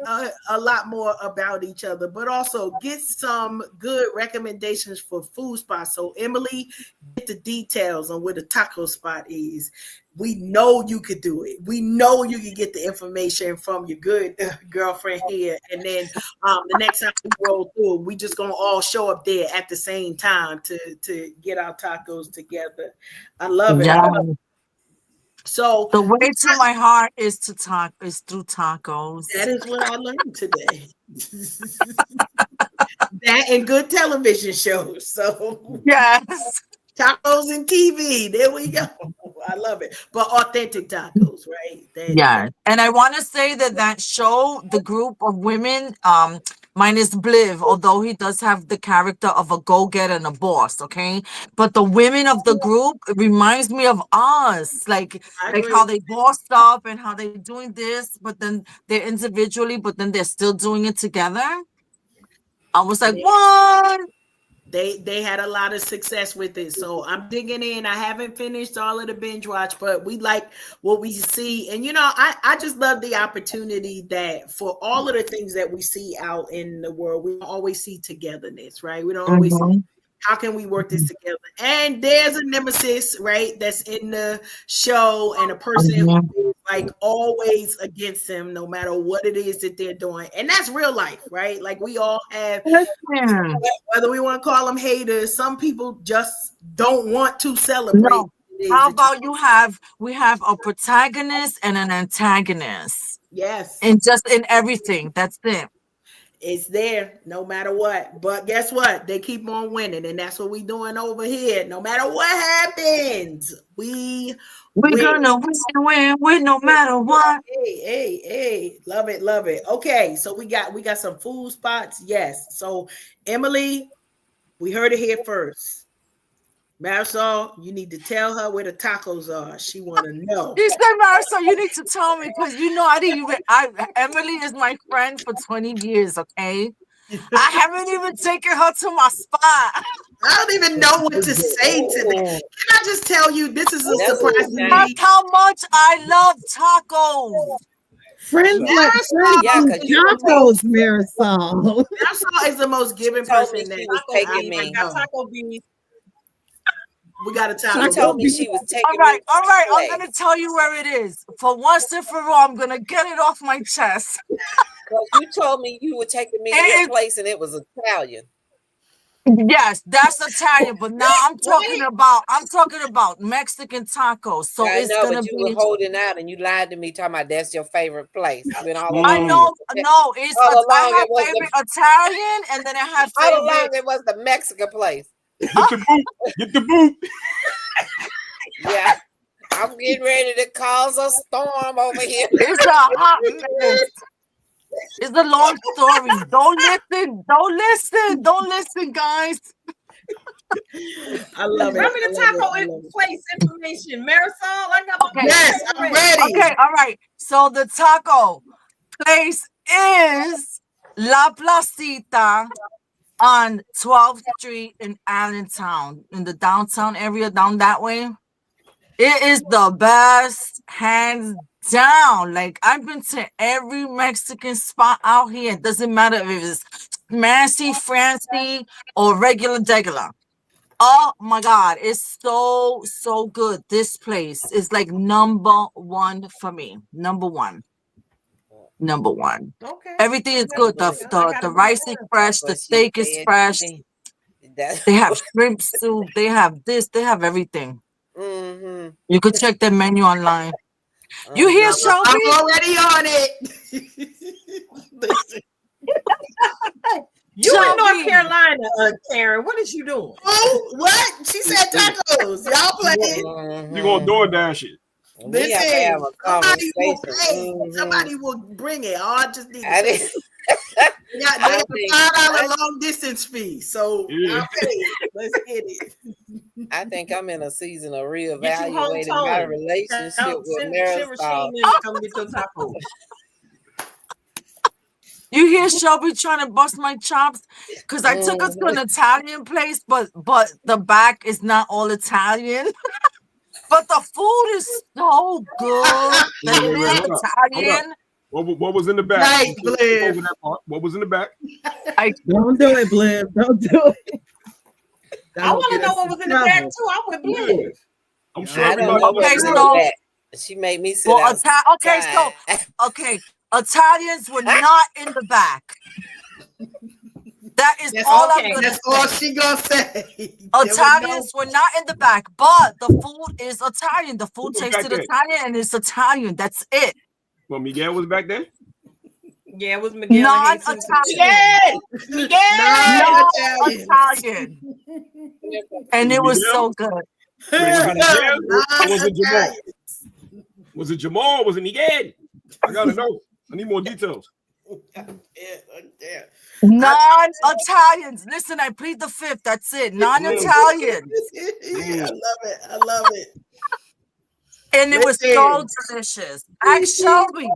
a lot more about each other, but also get some good recommendations for food spots. So Emily, get the details on where the taco spot is. We know you could do it. We know you can get the information from your good girlfriend here. And then the next time we roll through, we just going to all show up there at the same time to get our tacos together. I love it. Yeah. So the way to my heart is through tacos. That is what I learned today. That and good television shows. So yes. Tacos and TV. There we go. I love it. But authentic tacos, right? Yeah. And I want to say that show, the group of women, minus Bliv, although he does have the character of a go-getter and a boss, okay? But the women of the group reminds me of us, like how they bossed up and how they're doing this, but then they're individually, but then they're still doing it together. I was like, what? They had a lot of success with it. So I'm digging in. I haven't finished all of the binge watch, but we like what we see. And, I just love the opportunity that for all of the things that we see out in the world, we don't always see togetherness, right? We don't always see how can we work this together? And there's a nemesis, right? That's in the show and a person who is like always against them, no matter what it is that they're doing. And that's real life, right? Like we all have, whether we want to call them haters, some people just don't want to celebrate. No. How about we have a protagonist and an antagonist. Yes. And just in everything. That's it. It's there no matter what. But guess what? They keep on winning. And that's what we're doing over here. No matter what happens, we're gonna win no matter what. Hey. Love it. Okay, so we got some food spots. Yes. So Emily, we heard it here first. Marisol, you need to tell her where the tacos are. She want to know. You said, Marisol, you need to tell me because I didn't even. Emily is my friend for 20 years. Okay, I haven't even taken her to my spot. I don't even know what to say to them. Can I just tell you, this is a surprise to me. That's how much I love tacos. Friends like tacos, Marisol. Marisol is the most giving person that taking me. Taco beans. We got a She taco. told me she was taking All right, me all right. I'm place. gonna tell you where it is. For once and for all, I'm gonna get it off my chest. 'Cause you told me you were taking me to a place and it was Italian. Yes, that's Italian, but now I'm talking about Mexican tacos. So I it's know, gonna but you were be. holding out and you lied to me talking about that's your favorite place. When all I along, know, no, it's all along I have it was favorite Italian, and then I have all favorite. along it was the Mexican place. Get the boot. Get the boot. Yeah. I'm getting ready to cause a storm over here. It's a hot mess. It's a long story. Don't listen, guys. I love it. Run me I the love taco it. I love it. place information. Marisol, I got my Okay. Yes, I'm ready. Okay, all right. So the taco place is La Placita on 12th Street in Allentown, in the downtown area, down that way. It is the best, hands down. Like, I've been to every Mexican spot out here. It doesn't matter if it's fancy, or regular. Oh my God, it's so good. This place is like number one for me. Number one. Okay. Everything is good. The rice is fresh, the But she steak is said fresh. that. They have shrimp soup. They have this. They have everything. Mm-hmm. You could check the menu online. You hear, Shelby? I'm already on it. Listen. You in Shelby. North Carolina, Karen. What is you doing? Oh, what? She said tacos. Y'all playing. Mm-hmm. You gonna DoorDash it? We have to have a Somebody will conversation. pay. Somebody will bring it. All I just need to I say. didn't- They got I a think- $5 long distance fee. So Yeah. I'll pay it. Let's get it. I think I'm in a season of Get you home reevaluating my tone. relationship with Send Marisol. Rasheen in to come get your taco. You hear Shelby trying to bust my chops? Because I took us to an Italian place, but the back is not all Italian. But the food is so good. Wait, It is hold up. Italian. What was in the back? Right, Over Bliv. that part. What was in the back? Don't do it, Bliv. Don't do it. I want to know what was in the bag too. I would believe. I'm sure I don't everybody know Okay, what's in so- the back. She made me sit Well, outside. okay, Italians were not in the back. That is That's all okay. I'm gonna That's all say. she gonna say. Italians were not in the back, but the food is Italian. The food Who was tasted back there? Italian, and it's Italian. That's it. Well, Miguel was back there. Yeah, it was Miguel and Jesus. Non-Italian. Non-Italian. Non-Italian. And it was so good. Wait, was it Miguel or was it Jamal? Non-Italian. Was it Jamal? Or was it Miguel? I gotta know. I need more details. Yeah. Non-Italians. Listen, I plead the fifth. That's it. Non-Italians. I love it. I love it. And it was so delicious. Actually,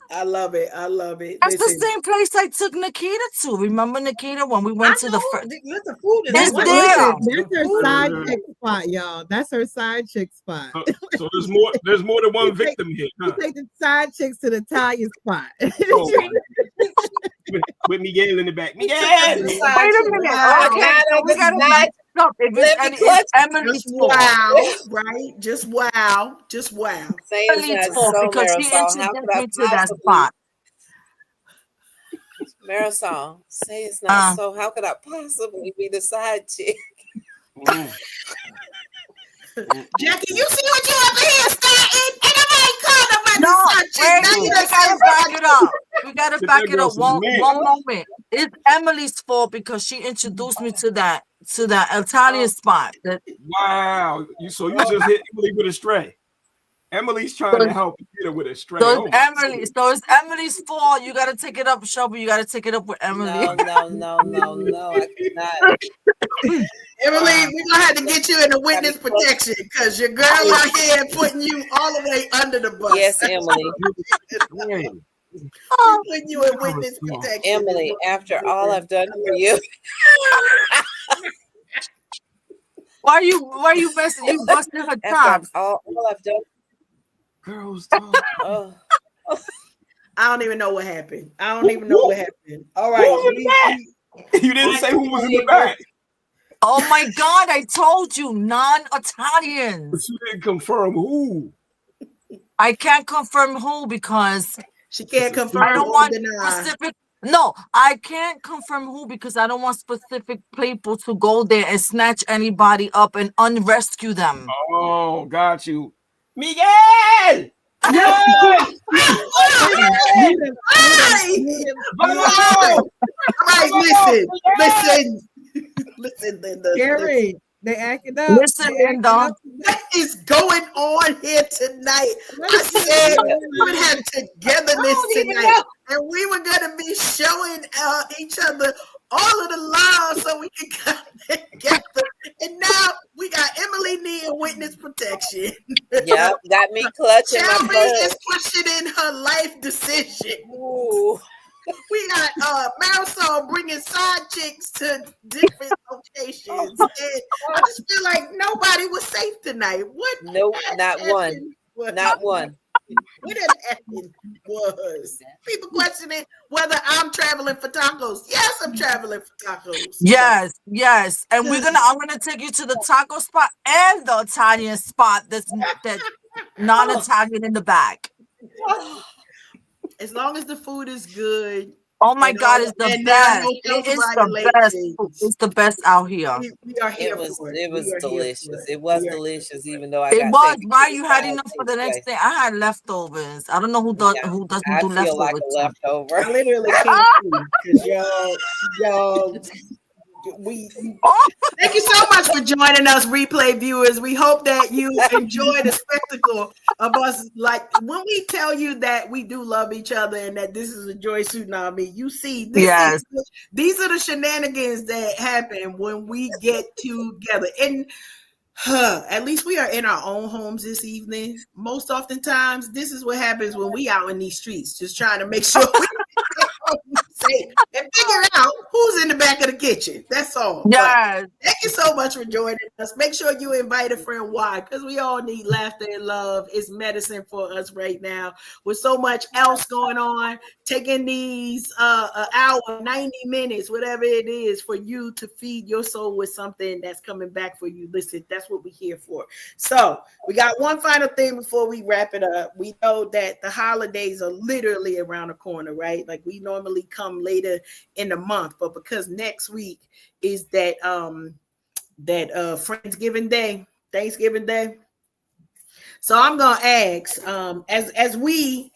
I love it. I love it. that's the Listen, same place I took Nikita to. Remember Nikita when we went to the first? Listen, food is It's wonderful. there. That's her side chick spot, y'all. That's her side chick spot. So there's more than one victim here. You Huh? take the side chicks to the Italian spot. Oh, with Miguel in the back. Miguel. Wait a minute. Wow. Okay, so we gotta back up. It's Emily's fault. wow, right? Just wow. Just wow. Say it's Emily's not fault so, because she Marisol. How introduced could I me to that possibly- spot. Marisol, say it's not so. How could I possibly be the side chick? Mm. Jackie, you see what you up here starting? Ain't nobody called about No, this wait, subject. Now we you done gotta said back it up. We gotta Get back that it girl up some man. one moment. It's Emily's fault because she introduced me to that Italian spot. Wow. You just hit Emily with a stray. Emily's trying to help Peter with a stray. So Oh it's my Emily. So it's Emily's fault. You gotta take it up, Shelby. You gotta take it up with Emily. No. I cannot. Emily, we're gonna have to get you in the witness protection because your girl out here putting you all the way under the bus. Yes, Emily. God. We're putting you in witness protection. Emily, after all I've done for you, Why you messing? You busting her after chops. all I've done. Girls talk. Oh, I don't even know what happened. I don't even know what happened. All right. You didn't say who was in the back. Oh my God, I told you, non-Italians. She didn't confirm who. I can't confirm who because She can't It's a I confirm don't secret. or want deny. specific. No, I can't confirm who because I don't want specific people to go there and snatch anybody up and unrescue them. Oh, got you. Miguel! No, Miguel! mute him, mute him, Hey! mute him, mute him. Yo! Vamos! All right, Vamos, listen, listen, Linda. Listen. Gary, they acting up. Listen, They acting Linda. up. What is going on here tonight? What I is said going we would have on? togetherness even tonight, know. and we were going to be showing each other all of the love so we can come together. And now we got Emily needing witness protection. Yep, got me clutching my Shelby pearl. is questioning her life decision. Ooh. We got Marisol bringing side chicks to different locations. And I just feel like nobody was safe tonight. What Nope, had not one. happened was- Not one. What had happened was people questioning whether I'm traveling for tacos. Yes, I'm traveling for tacos. Yes, yes. And I'm gonna take you to the taco spot and the Italian spot that's non-Italian in the back. As long as the food is good. Oh my and God, all- it's the and there are best. no It health is the best. violations. It's the best out here. We are here It was for it was We are here for delicious. It was We are- delicious, even though I It got was. taken Why to you the had side enough for chicks the next place. day? I had leftovers. I don't know who Yeah, doesn't I do feel like leftovers. a leftover. I literally can't see because y'all, we. Oh, Thank you so much for joining us, replay viewers. We hope that you enjoy the spectacle of us. Like when we tell you that we do love each other and that this is a joy tsunami, you see yes. these are the shenanigans that happen when we get together. And at least we are in our own homes this evening. Most oftentimes, this is what happens when we out in these streets, just trying to make sure we safe and figure out who's in the back of the kitchen. That's all. But Yes. thank you so much for joining us. Make sure you invite a friend. Why? Because we all need laughter and love. It's medicine for us right now. With so much else going on, taking these an hour, 90 minutes, whatever it is, for you to feed your soul with something that's coming back for you. Listen, that's what we're here for. So we got one final thing before we wrap it up. We know that the holidays are literally around the corner, right? Like we normally come later in the month, but because next week is that Friendsgiving Day, Thanksgiving Day. So I'm gonna ask, as we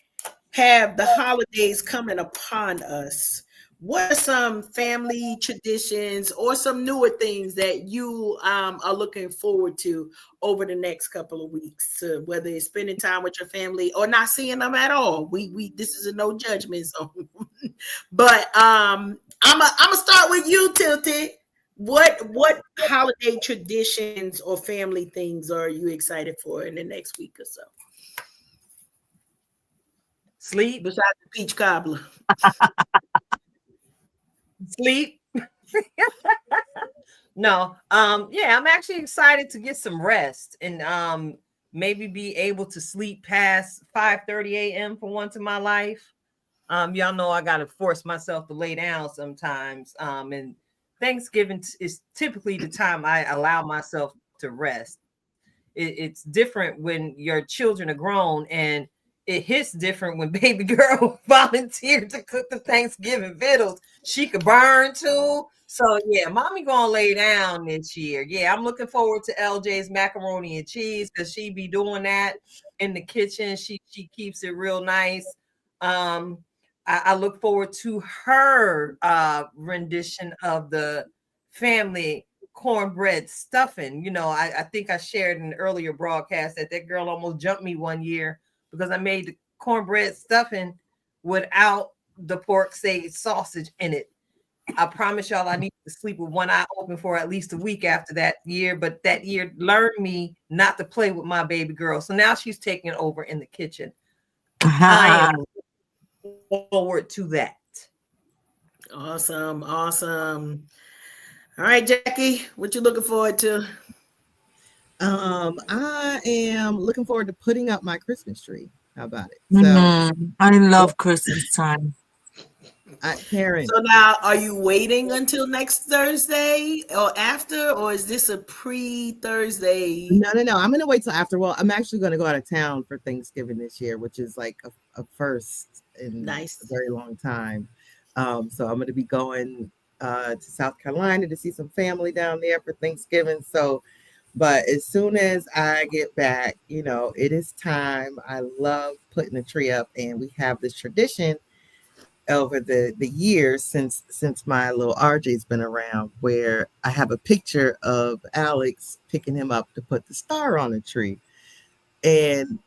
have the holidays coming upon us, what are some family traditions or some newer things that you are looking forward to over the next couple of weeks? Whether it's spending time with your family or not seeing them at all. We this is a no judgment zone. But I'm gonna start with you, Tilty. What holiday traditions or family things are you excited for in the next week or so? Sleep, Besides the peach cobbler. sleep. No, yeah, I'm actually excited to get some rest and maybe be able to sleep past 5:30 a.m. for once in my life. Y'all know I gotta force myself to lay down sometimes. And Thanksgiving is typically the time I allow myself to rest. It's different when your children are grown, and it hits different when baby girl volunteered to cook the Thanksgiving victuals. She could burn too. So yeah, mommy gonna lay down this year. Yeah, I'm looking forward to LJ's macaroni and cheese because she be doing that in the kitchen. She keeps it real nice. I look forward to her rendition of the family cornbread stuffing. You know, I think I shared in an earlier broadcast that girl almost jumped me one year because I made the cornbread stuffing without the pork sage sausage in it. I promise y'all I need to sleep with one eye open for at least a week after that year, but that year learned me not to play with my baby girl. So now she's taking over in the kitchen. I am looking forward to that. Awesome. All right, Jackie, what you looking forward to? I am looking forward to putting up my Christmas tree. How about it? I love Christmas time. Karen. So now, are you waiting until next Thursday or after, or is this a pre-Thursday? No. I'm gonna wait till after. Well, I'm actually gonna go out of town for Thanksgiving this year, which is like a first in a Nice. very long time. So I'm gonna be going to South Carolina to see some family down there for Thanksgiving. So, but as soon as I get back, it is time. I love putting the tree up, and we have this tradition over the years since my little RJ's been around, where I have a picture of Alex picking him up to put the star on the tree. And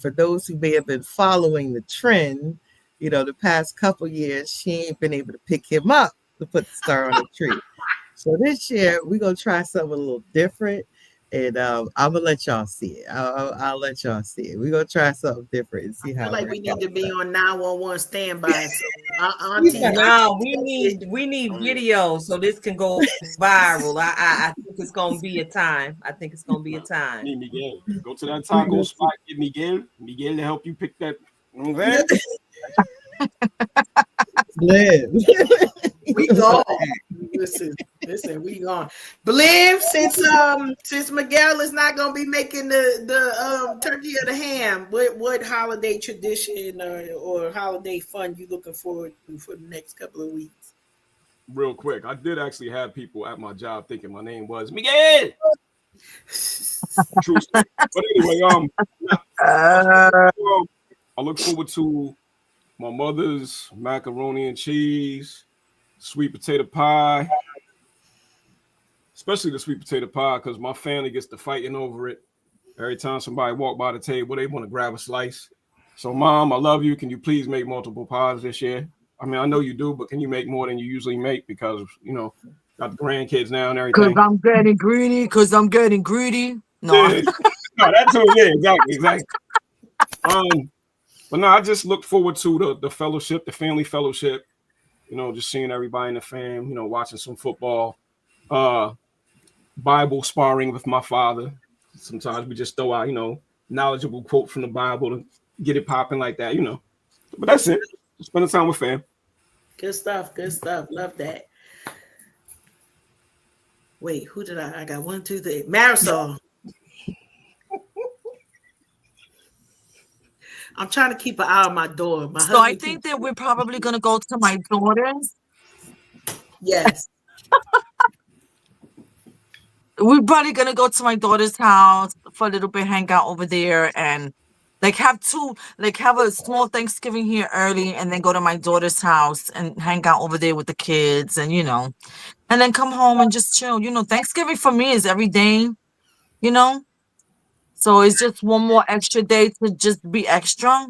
for those who may have been following the trend, the past couple years she ain't been able to pick him up to put the star on the tree. So this year we're gonna try something a little different, and I'm gonna let y'all see it. I'll let y'all see it. We're gonna try something different and see I how feel like it we works need to be out. on 911 standby. So, auntie, No, we need video so this can go viral. I think it's gonna be a time. I think it's gonna be a time. Need Miguel. Go to that taco spot, get Miguel to help you pick that. You know what I'm saying? Live. we gone. Listen, we gone. Believe since Miguel is not gonna be making the turkey or the ham, what holiday tradition or holiday fun you looking forward to for the next couple of weeks? Real quick, I did actually have people at my job thinking my name was Miguel. True story. But anyway, I look forward to my mother's macaroni and cheese, sweet potato pie, especially the sweet potato pie, because my family gets to fighting over it. Every time somebody walk by the table, they want to grab a slice. So, Mom, I love you. Can you please make multiple pies this year? I mean, I know you do, but can you make more than you usually make? Because, got the grandkids now and everything. Because I'm getting greedy. No. Yeah. No, that too. Yeah, exactly. But no, I just look forward to the fellowship, the family fellowship, just seeing everybody in the fam, watching some football, Bible sparring with my father. Sometimes we just throw out, knowledgeable quote from the Bible to get it popping like that, But that's it. Just spending time with fam. Good stuff. Love that. Wait, who did I got 1, 2, 3. Marisol. I'm trying to keep an eye on my door. So I think that we're probably going to go to my daughter's. Yes. We're probably going to go to my daughter's house for a little bit, hang out over there, and have a small Thanksgiving here early, and then go to my daughter's house and hang out over there with the kids, and and then come home and just chill. Thanksgiving for me is every day, so it's just one more extra day to just be extra.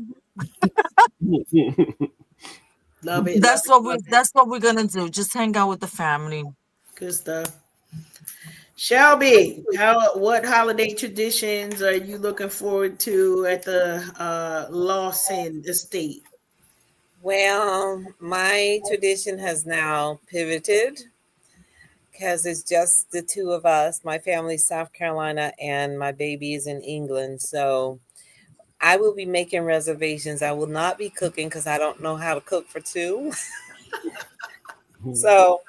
Love it. That's what we're gonna do. Just hang out with the family. Good stuff. Shelby, what holiday traditions are you looking forward to at the Lawson estate? Well, my tradition has now pivoted because it's just the two of us. My family's South Carolina and my baby is in England. So I will be making reservations. I will not be cooking because I don't know how to cook for two. So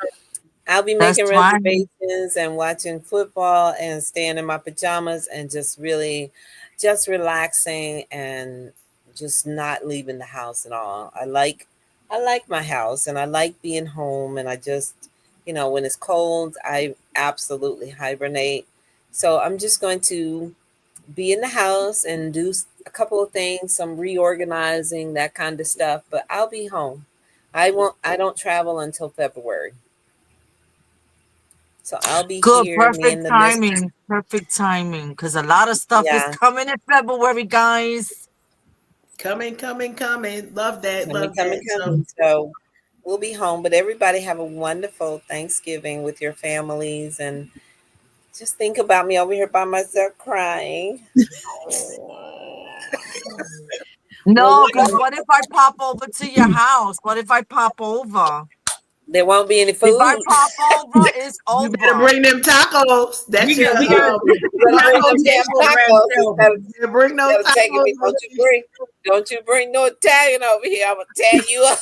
I'll be making reservations and watching football and staying in my pajamas and just really just relaxing and just not leaving the house at all. I like my house and I like being home, and I just, when it's cold, I absolutely hibernate. So I'm just going to be in the house and do a couple of things, some reorganizing, that kind of stuff, but I'll be home. I don't travel until February. So I'll be good. here. Perfect timing. Because a lot of stuff is coming in February, guys. Coming. Love that. Coming. So we'll be home. But everybody have a wonderful Thanksgiving with your families, and just think about me over here by myself crying. No, because what if I pop over to your house? What if I pop over? There won't be any food. If I pop over, it's over. You better bring them tacos. That's we gotta bring them tacos. Bring those tacos. Don't you bring no Italian over here. I'm gonna tear you up.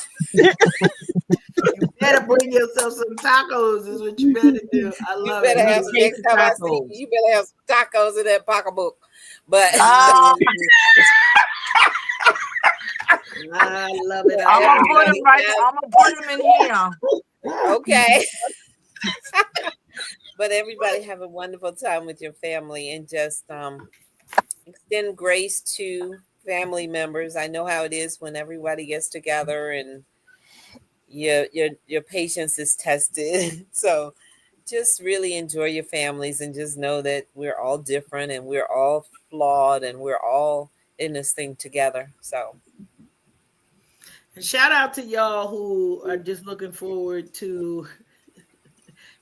You better bring yourself some tacos. Is what you better do. I You love it. better I have love next time I see tacos. you, you better have some tacos in that pocketbook. But Ah, I love it. I I'm gonna love put everybody them right. have I'm gonna put them in here. okay. But everybody have a wonderful time with your family and just extend grace to family members. I know how it is when everybody gets together and your patience is tested. So just really enjoy your families and just know that we're all different and we're all flawed and we're all in this thing together. So And shout out to y'all who are just looking forward to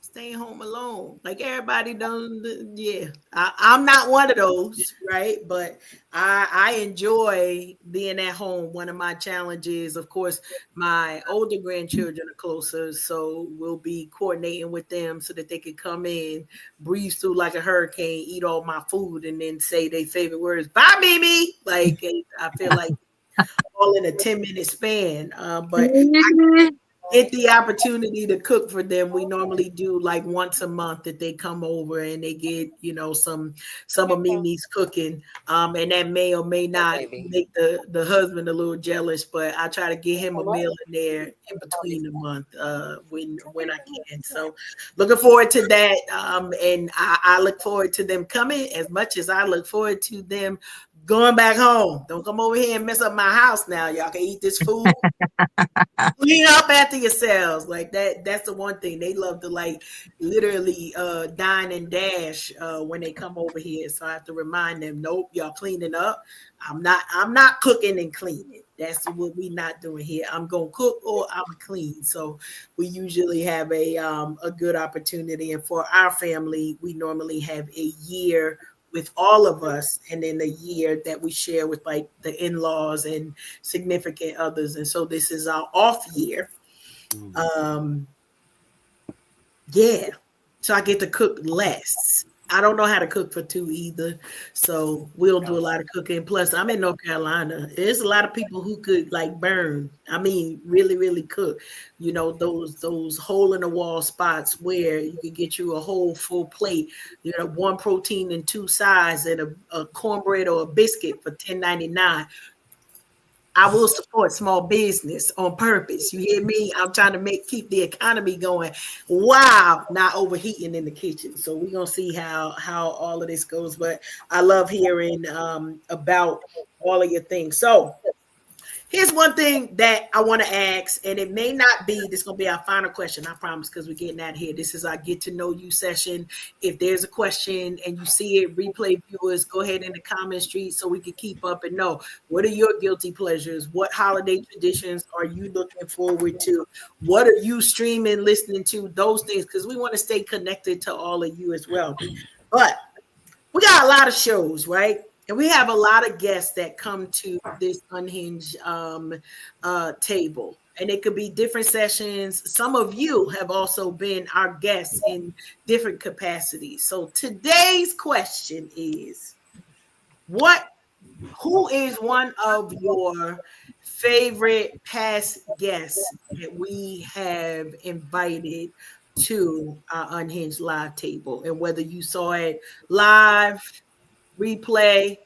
staying home alone. Like everybody done, yeah. I'm not one of those, right? But I enjoy being at home. One of my challenges, of course, my older grandchildren are closer, so we'll be coordinating with them so that they can come in, breeze through like a hurricane, eat all my food, and then say their favorite words, "Bye, Mimi." Like I feel like all in a 10-minute span. But get the opportunity to cook for them. We normally do like once a month that they come over and they get, some of Mimi's cooking. And that may or may oh, not baby. make the husband a little jealous, but I try to get him a meal in there in between the month when I can. So looking forward to that. And I look forward to them coming as much as I look forward to them going back home. Don't come over here and mess up my house now. Y'all can eat this food. Clean up after yourselves. Like that's the one thing. They love to like literally dine and dash when they come over here. So I have to remind them, nope, y'all cleaning up. I'm not cooking and cleaning. That's what we not doing here. I'm gonna cook or I'm clean. So we usually have a good opportunity. And for our family, we normally have a year with all of us, and then a year that we share with like the in-laws and significant others. And so this is our off year. Yeah. So I get to cook less. I don't know how to cook for two either. So we'll do a lot of cooking. Plus, I'm in North Carolina. There's a lot of people who could like burn. I mean, really, really cook. Those hole in the wall spots where you could get you a whole full plate, one protein and two sides and a cornbread or a biscuit for $10.99. I will support small business on purpose. You hear me? I'm trying to keep the economy going. Wow, not overheating in the kitchen. So we're gonna see how all of this goes. But I love hearing about all of your things. So here's one thing that I want to ask, and it may not be, this is going to be our final question, I promise, because we're getting out of here. This is our get to know you session. If there's a question and you see it, replay viewers, go ahead in the comment street so we can keep up and know, what are your guilty pleasures? What holiday traditions are you looking forward to? What are you streaming, listening to? Those things, because we want to stay connected to all of you as well. But we got a lot of shows, right? And we have a lot of guests that come to this Unhinged table. And it could be different sessions. Some of you have also been our guests in different capacities. So today's question is, who is one of your favorite past guests that we have invited to our Unhinged live table? And whether you saw it live, replay,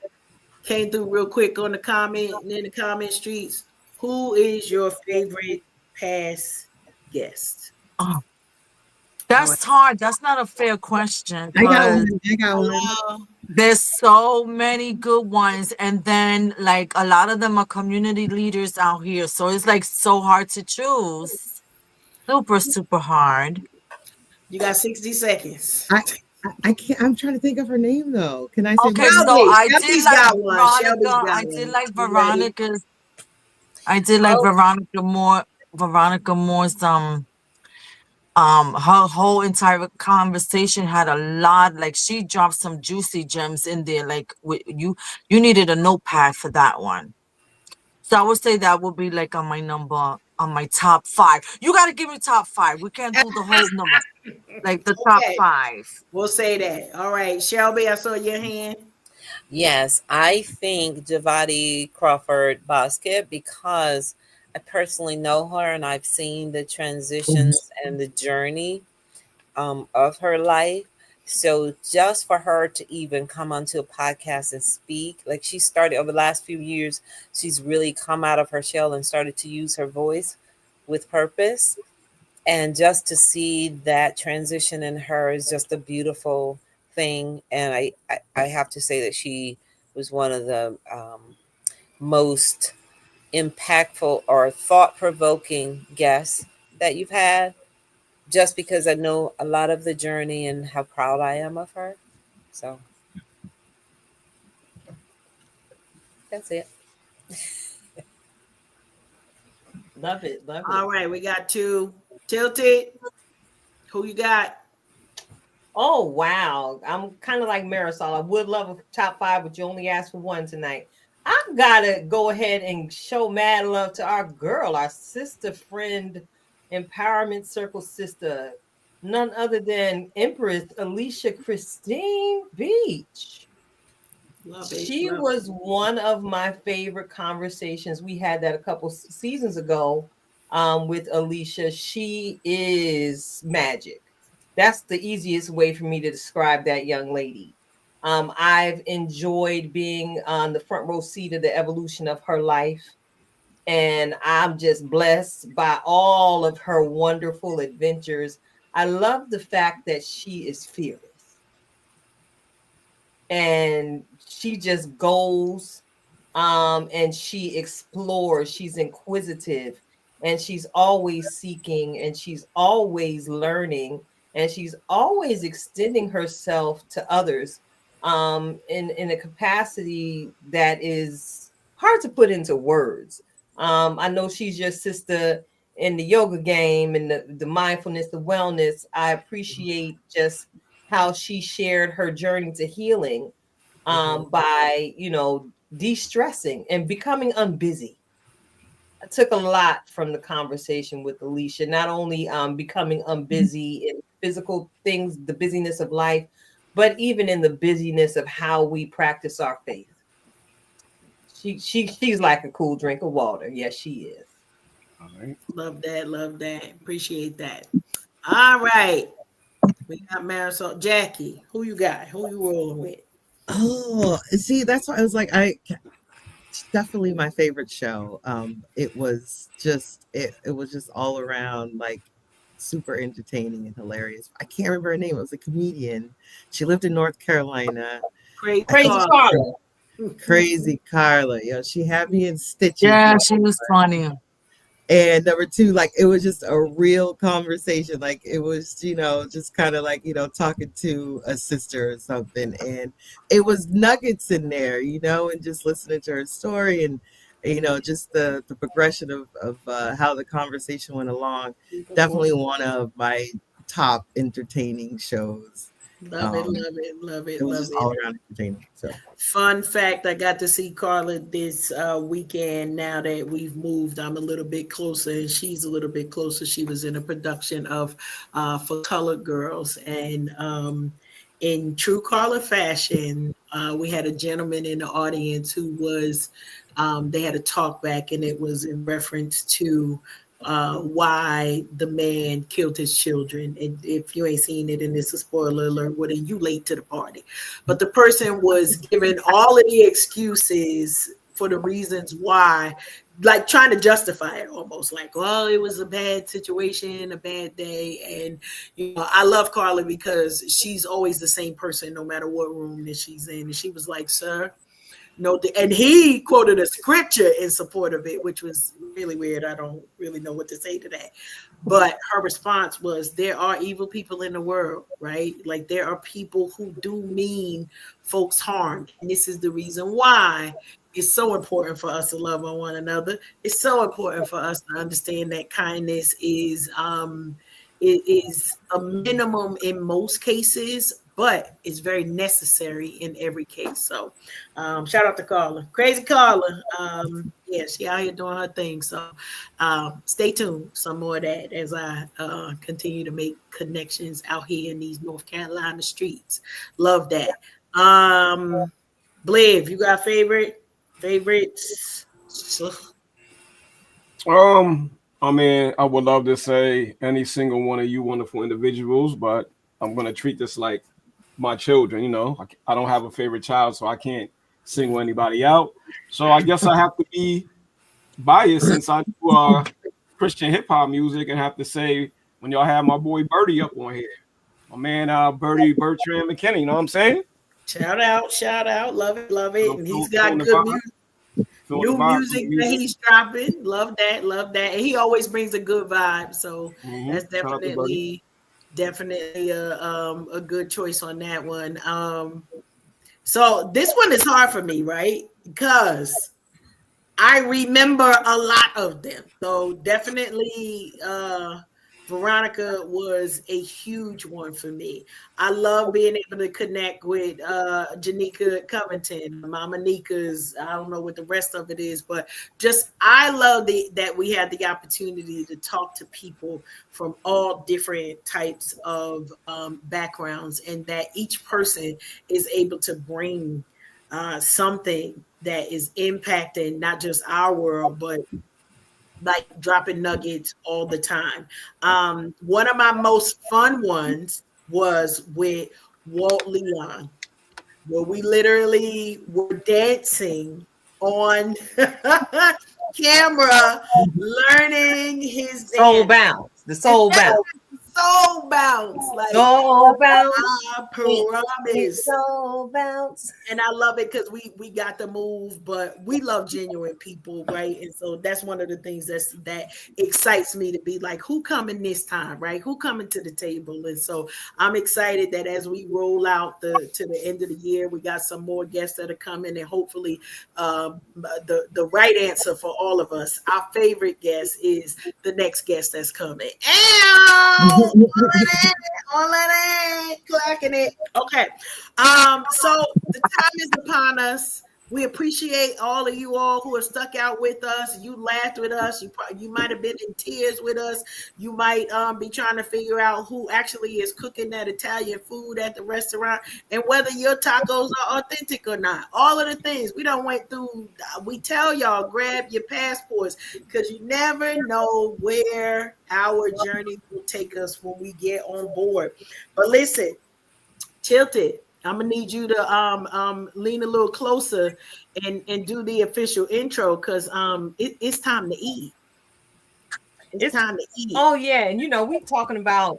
came through real quick on the comment in the comment streets, who is your favorite past guest? Oh, All right. that's hard. That's not a fair question I got because one. I got one. Hello. there's so many good ones, and then like a lot of them are community leaders out here, so it's like so hard to choose. Super hard. You got 60 seconds. I can't. I'm trying to think of her name though. Can I say Okay, one? so I did Shelby's like got one. Shelby's Veronica. got I did one. like You ready? Veronica's. I did like Oh, Veronica Moore's her whole entire conversation had a lot, like she dropped some juicy gems in there, like you needed a notepad for that one. So I would say that would be like on my top 5. You got to give me top 5. We can't do the whole number, like the top okay. 5. We'll say that. All right. Shelby, I saw your hand. Yes, I think Javadi Crawford Basket because I personally know her and I've seen the transitions and the journey of her life. So just for her to even come onto a podcast and speak, like she started over the last few years, she's really come out of her shell and started to use her voice with purpose. And just to see that transition in her is just a beautiful thing. And I have to say that she was one of the most impactful or thought provoking guests that you've had, just because I know a lot of the journey and how proud I am of her. So that's it. Love it. Love it. All right, we got two. Tilted. Who you got? Oh wow. I'm kind of like Marisol. I would love a top five, but you only asked for one tonight. I've gotta go ahead and show mad love to our girl, our sister friend, empowerment circle sister, none other than Empress Alicia Christine Beach. Love it. She Love was one of my favorite conversations. We had that a couple seasons ago with Alicia. She is magic. That's the easiest way for me to describe that young lady. I've enjoyed being on the front row seat of the evolution of her life. And I'm just blessed by all of her wonderful adventures. I love the fact that she is fearless and she just goes and she explores, she's inquisitive, and she's always seeking, and she's always learning, and she's always extending herself to others in a capacity that is hard to put into words. I know she's your sister in the yoga game and the mindfulness, the wellness. I appreciate just how she shared her journey to healing by, de-stressing and becoming unbusy. I took a lot from the conversation with Alicia, not only becoming unbusy in physical things, the busyness of life, but even in the busyness of how we practice our faith. She's like a cool drink of water. Yes, she is. All right. Love that. Love that. Appreciate that. All right. We got Marisol. Jackie, who you got? Who you rolling with? Oh, see, that's why I was like, it's definitely my favorite show. It was just all around like super entertaining and hilarious. I can't remember her name. It was a comedian. She lived in North Carolina. Crazy I think Crazy Carl. Carla. Crazy Carla. She had me in stitches. Yeah, she was funny. And number two, like it was just a real conversation. Like it was, just kind of like, talking to a sister or something. And it was nuggets in there, and just listening to her story and, just the progression of how the conversation went along. Definitely one of my top entertaining shows. Love it. Love it. Love it. It was Love just it. all around entertaining. So Fun fact, I got to see Carla this weekend. Now that we've moved, I'm a little bit closer and she's a little bit closer. She was in a production of For Colored Girls. And in true Carla fashion, we had a gentleman in the audience who was, they had a talk back and it was in reference to why the man killed his children. And if you ain't seen it, and it's a spoiler alert, well, then you late to the party. But the person was giving all of the excuses for the reasons why, like trying to justify it almost like, well, it was a bad situation, a bad day. And, I love Carla because she's always the same person, no matter what room that she's in. And she was like, sir, no, and he quoted a scripture in support of it, which was really weird. I don't really know what to say to that. But her response was, there are evil people in the world, right? Like there are people who do mean folks harm. And this is the reason why it's so important for us to love on one another. It's so important for us to understand that kindness is it is a minimum in most cases, but it's very necessary in every case. So shout out to Carla. Crazy Carla. Yeah, she out here doing her thing. So stay tuned. Some more of that as I continue to make connections out here in these North Carolina streets. Love that. Bliv, you got favorites? I mean, I would love to say any single one of you wonderful individuals, but I'm gonna treat this like my children. You know, I don't have a favorite child, so I can't single anybody out. So I guess I have to be biased since I do Christian hip hop music, and have to say when y'all have my boy Birdie up on here, my man Birdie Bertrand McKinney. You know what I'm saying? Shout out, love So it. I'm And he's feeling got the good vibe, music, feeling the new vibe from the music that music. he's dropping. Love that. And he always brings a good vibe. So that's Shout out to Birdie. definitely a good choice on that one. So this one is hard for me, right? Because I remember a lot of them. So definitely Veronica was a huge one for me. I love being able to connect with Janika Covington, Mama Nika's, I don't know what the rest of it is, but just I love that we had the opportunity to talk to people from all different types of backgrounds, and that each person is able to bring something that is impacting not just our world, but like dropping nuggets all the time. One of my most fun ones was with Walt Leon, where we literally were dancing on camera, learning his Soul dance. bounce, the And soul that bounce, soul bounce, like soul bounce, I it's promise. soul bounce. And I love it because we got the move, but we love genuine people, right? And so that's one of the things that excites me to be like, who coming this time, right? Who coming to the table? And so I'm excited that as we roll out to the end of the year, we got some more guests that are coming, and hopefully the right answer for all of us, our favorite guest, is the next guest that's coming. Ow! All that, clacking it. Okay. So the time is upon us. We appreciate all of you all who have stuck out with us. You laughed with us. You might have been in tears with us. You might be trying to figure out who actually is cooking that Italian food at the restaurant, and whether your tacos are authentic or not. All of the things we don't went through. We tell y'all, grab your passports, because you never know where our journey will take us when we get on board. But listen, Tilted, I'm gonna need you to lean a little closer and do the official intro, because it's time to eat. It's time to eat. Oh yeah, and we're talking about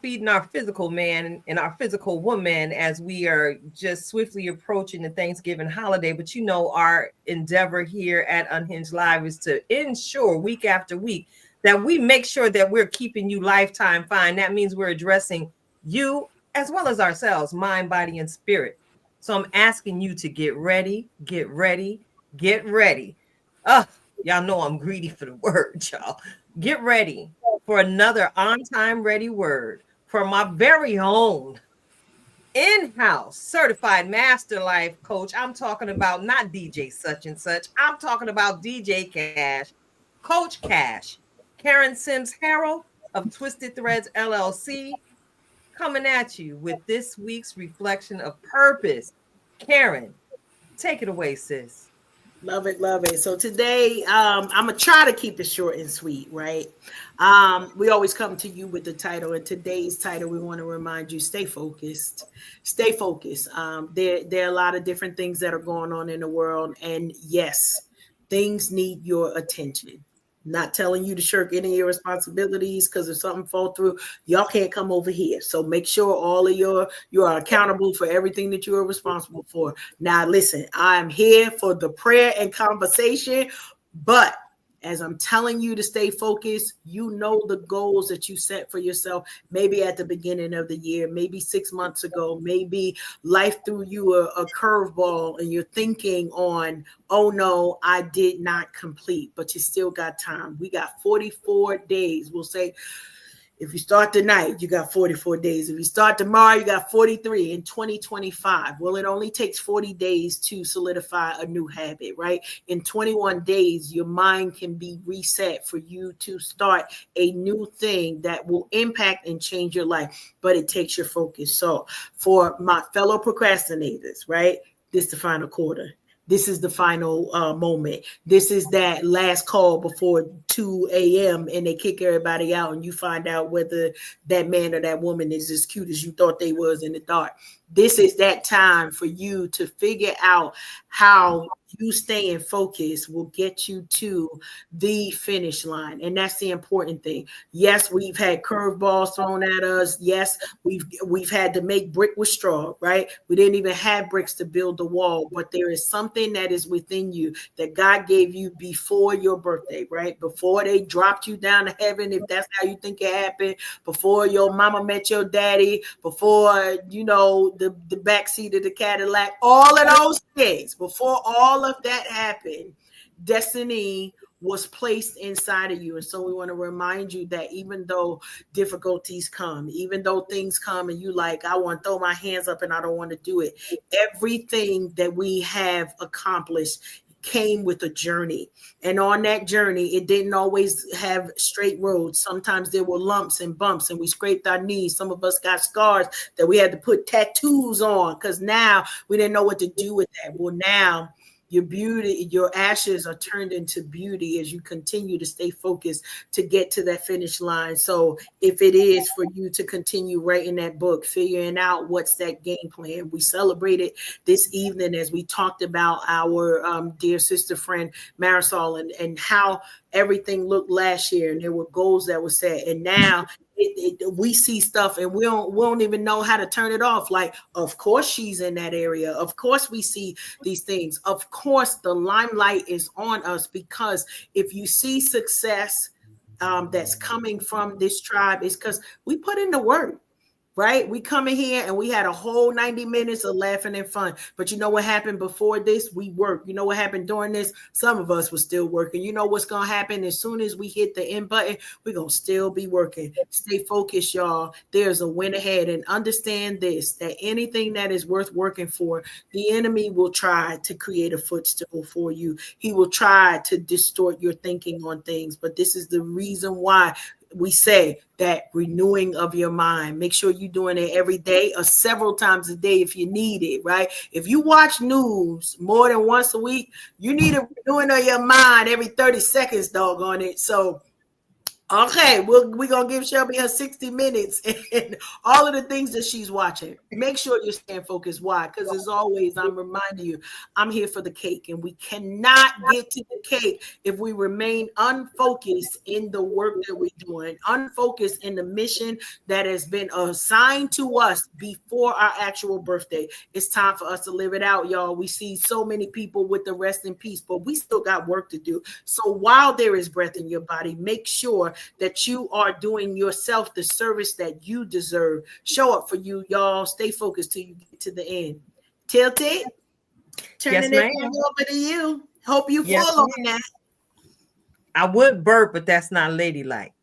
feeding our physical man and our physical woman as we are just swiftly approaching the Thanksgiving holiday. But our endeavor here at Unhinged Live is to ensure week after week that we make sure that we're keeping you lifetime fine. That means we're addressing you as well as ourselves, mind, body, and spirit. So I'm asking you to get ready, get ready, get ready. Y'all know I'm greedy for the word, y'all. Get ready for another on-time ready word from my very own in-house certified master life coach. I'm talking about not DJ such and such. I'm talking about DJ Cash, Coach Cash, Karen Sims Harrell of Twisted Threads LLC, coming at you with this week's reflection of purpose. Karen, take it away, sis. Love it, love it. So today, I'm gonna try to keep it short and sweet, right? We always come to you with the title, and today's title, we want to remind you: stay focused, stay focused. There are a lot of different things that are going on in the world, and yes, things need your attention. Not telling you to shirk any of your responsibilities, because if something fall through, y'all can't come over here. So make sure all of you are accountable for everything that you are responsible for. Now, listen, I'm here for the prayer and conversation, but as I'm telling you to stay focused, you know the goals that you set for yourself, maybe at the beginning of the year, maybe 6 months ago, maybe life threw you a curveball and you're thinking on, oh no, I did not complete, but you still got time. We got 44 days. We'll say, if you start tonight, you got 44 days. If you start tomorrow, you got 43 in 2025. Well, it only takes 40 days to solidify a new habit, right? In 21 days, your mind can be reset for you to start a new thing that will impact and change your life, but it takes your focus. So for my fellow procrastinators, right? This is the final quarter. this is the final moment. This is that last call before 2 a.m. and they kick everybody out and you find out whether that man or that woman is as cute as you thought they was in the dark. This is that time for you to figure out how you staying focused will get you to the finish line. And that's the important thing. Yes, we've had curveballs thrown at us. Yes, we've had to make brick with straw, right? We didn't even have bricks to build the wall, but there is something that is within you that God gave you before your birthday, right? Before they dropped you down to heaven, if that's how you think it happened, before your mama met your daddy, before, you know, the backseat of the Cadillac, all of those things, before all of that happened, destiny was placed inside of you. And so we want to remind you that even though difficulties come, even though things come and you like, I want to throw my hands up and I don't want to do it, everything that we have accomplished came with a journey. And on that journey, it didn't always have straight roads. Sometimes there were lumps and bumps and we scraped our knees. Some of us got scars that we had to put tattoos on because now we didn't know what to do with that. Well, now your beauty, your ashes are turned into beauty as you continue to stay focused to get to that finish line. So if it is for you to continue writing that book, figuring out what's that game plan, we celebrated this evening as we talked about our dear sister friend Marisol and how everything looked last year, and there were goals that were set, and now we see stuff and we don't even know how to turn it off. Like, of course she's in that area. Of course we see these things. Of course the limelight is on us, because if you see success that's coming from this tribe, it's because we put in the work. Right? We come in here and we had a whole 90 minutes of laughing and fun. But you know what happened before this? We worked. You know what happened during this? Some of us were still working. You know what's going to happen as soon as we hit the end button? We're going to still be working. Stay focused, y'all. There's a win ahead. And understand this, that anything that is worth working for, the enemy will try to create a footstool for you. He will try to distort your thinking on things. But this is the reason why we say that renewing of your mind. Make sure you're doing it every day or several times a day if you need it, right? If you watch news more than once a week, you need a renewing of your mind every 30 seconds, doggone it. So, okay, we're going to give Shelby her 60 minutes and all of the things that she's watching. Make sure you're staying focused. Why? Because as always, I'm reminding you, I'm here for the cake, and we cannot get to the cake if we remain unfocused in the work that we're doing, unfocused in the mission that has been assigned to us before our actual birthday. It's time for us to live it out, y'all. We see so many people with the rest in peace, but we still got work to do. So while there is breath in your body, make sure that you are doing yourself the service that you deserve. Show up for you, y'all. Stay focused till you get to the end. Tilted, turning it over to you. Hope you follow that. I would burp, but that's not ladylike.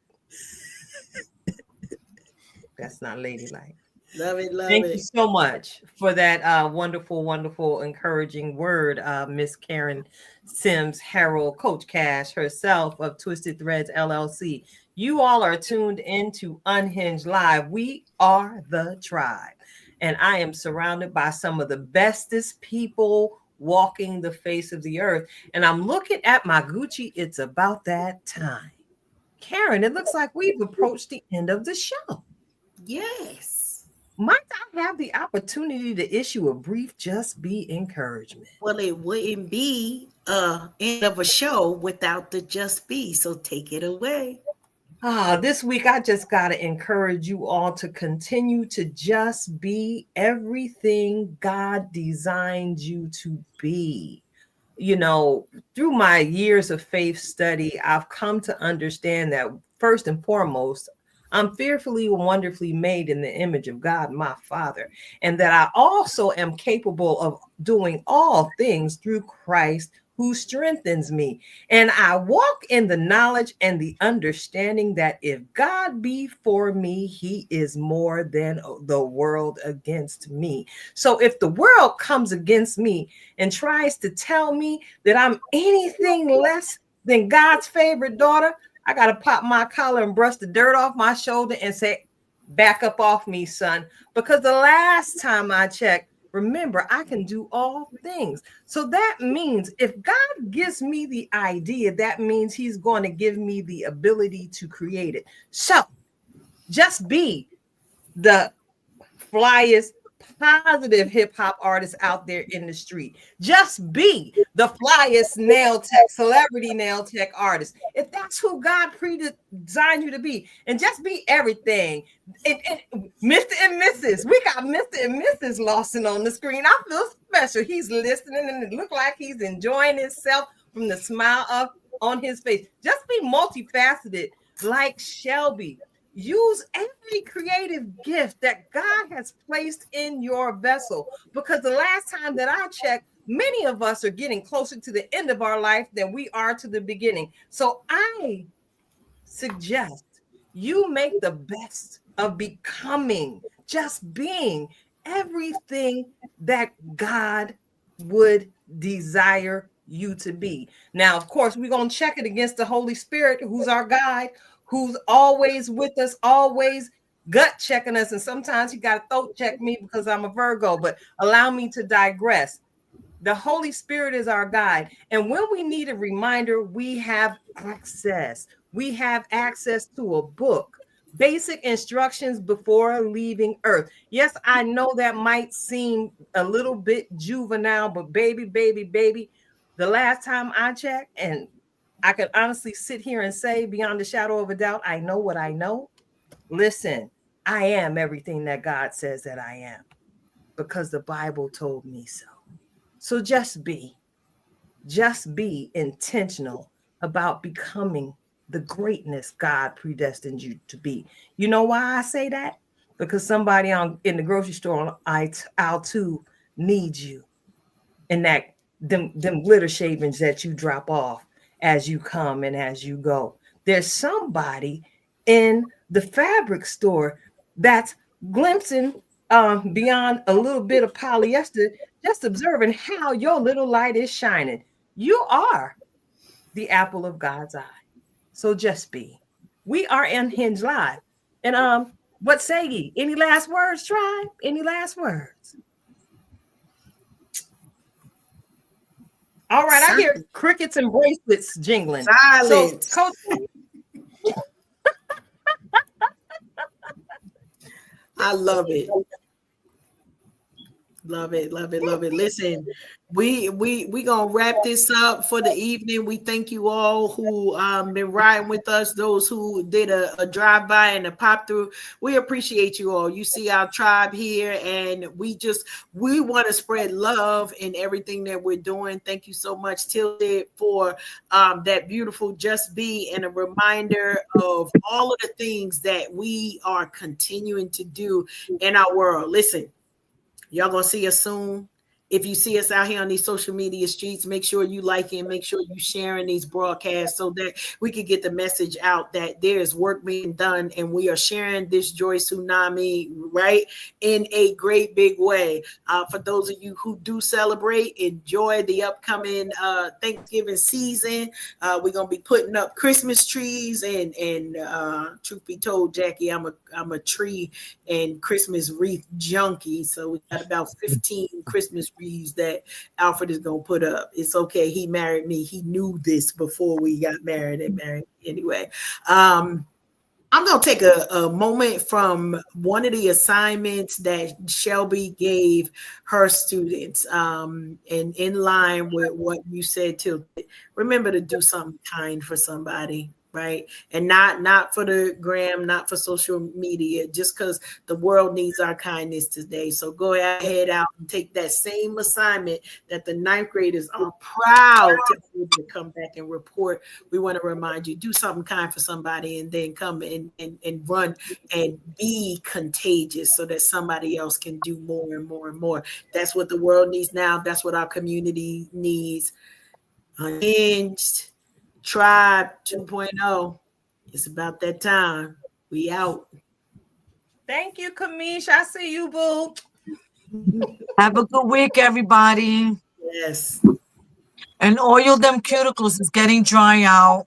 That's not ladylike. Love it, love Thank it. you so much for that wonderful, wonderful, encouraging word, Miss Karen Sims Harrell, Coach Cash herself of Twisted Threads LLC. You all are tuned into Unhinged Live. We are the tribe, and I am surrounded by some of the bestest people walking the face of the earth. And I'm looking at my Gucci. It's about that time. Karen, it looks like we've approached the end of the show. Yes. Might I have the opportunity to issue a brief Just Be encouragement? Well, it wouldn't be end of a show without the Just Be, so take it away. This week I just got to encourage you all to continue to just be everything God designed you to be. You know, through my years of faith study, I've come to understand that first and foremost, I'm fearfully and wonderfully made in the image of God, my Father, and that I also am capable of doing all things through Christ who strengthens me. And I walk in the knowledge and the understanding that if God be for me, he is more than the world against me. So if the world comes against me and tries to tell me that I'm anything less than God's favorite daughter, I got to pop my collar and brush the dirt off my shoulder and say, back up off me, son. Because the last time I checked, Remember, I can do all things. So that means if God gives me the idea, that means he's going to give me the ability to create it. So just be the flyest positive hip hop artist out there in the street. Just be the flyest nail tech, celebrity nail tech artist. If that's who God pre-designed you to be, and just be everything. And Mr. and Mrs. We got Mr. and Mrs. Lawson on the screen. I feel special. He's listening, and it looks like he's enjoying himself from the smile up on his face. Just be multifaceted like Shelby. Use every creative gift that God has placed in your vessel, because the last time that I checked, many of us are getting closer to the end of our life than we are to the beginning. So I suggest you make the best of becoming, just being everything that God would desire you to be. Now, of course, we're going to check it against the Holy Spirit, who's our guide, who's always with us, always gut checking us. And sometimes he got to throat check me because I'm a Virgo, but allow me to digress. The Holy Spirit is our guide. And when we need a reminder, we have access. We have access to a book, basic instructions before leaving Earth. Yes, I know that might seem a little bit juvenile, but baby, the last time I checked, and I could honestly sit here and say beyond a shadow of a doubt, I know what I know. Listen, I am everything that God says that I am because the Bible told me so. So just be intentional about becoming the greatness God predestined you to be. You know why I say that? Because somebody in the grocery store on aisle 2 needs you, and that them glitter shavings that you drop off as you come and as you go. There's somebody in the fabric store that's glimpsing beyond a little bit of polyester, just observing how your little light is shining. You are the apple of God's eye. So just be. We are Unhinged Live. And what say ye? Any last words, tribe? Any last words? All right, I hear crickets and bracelets jingling. Silence. So, Coach, I love it. Love it. Listen, we gonna wrap this up for the evening. We thank you all who been riding with us, those who did a drive-by and a pop through. We appreciate you all. You see our tribe here, and we want to spread love in everything that we're doing. Thank you so much, Tilde, for that beautiful Just Be, and a reminder of all of the things that we are continuing to do in our world. Listen, y'all gonna see us soon. If you see us out here on these social media streets, make sure you like it, make sure you sharing these broadcasts so that we can get the message out that there is work being done, and we are sharing this joy tsunami, right, in a great big way. For those of you who do celebrate, enjoy the upcoming Thanksgiving season. We're gonna be putting up Christmas trees, and truth be told, Jackie, I'm a tree and Christmas wreath junkie, so we got about 15 Christmas wreaths that Alfred is gonna put up. It's okay. He married me. He knew this before we got married and married anyway. I'm gonna take a moment from one of the assignments that Shelby gave her students, and in line with what you said too. Remember to do something kind for somebody. Right. And not for the gram, not for social media, just because the world needs our kindness today. So go ahead out and take that same assignment that the ninth graders are proud to come back and report. We want to remind you, do something kind for somebody, and then come and run and be contagious so that somebody else can do more and more and more. That's what the world needs now. That's what our community needs. Unhinged Tribe 2.0. It's about that time. We out. thank you, Kamish. I see you, boo. Have a good week, everybody. Yes. And oil them cuticles. It's getting dry out.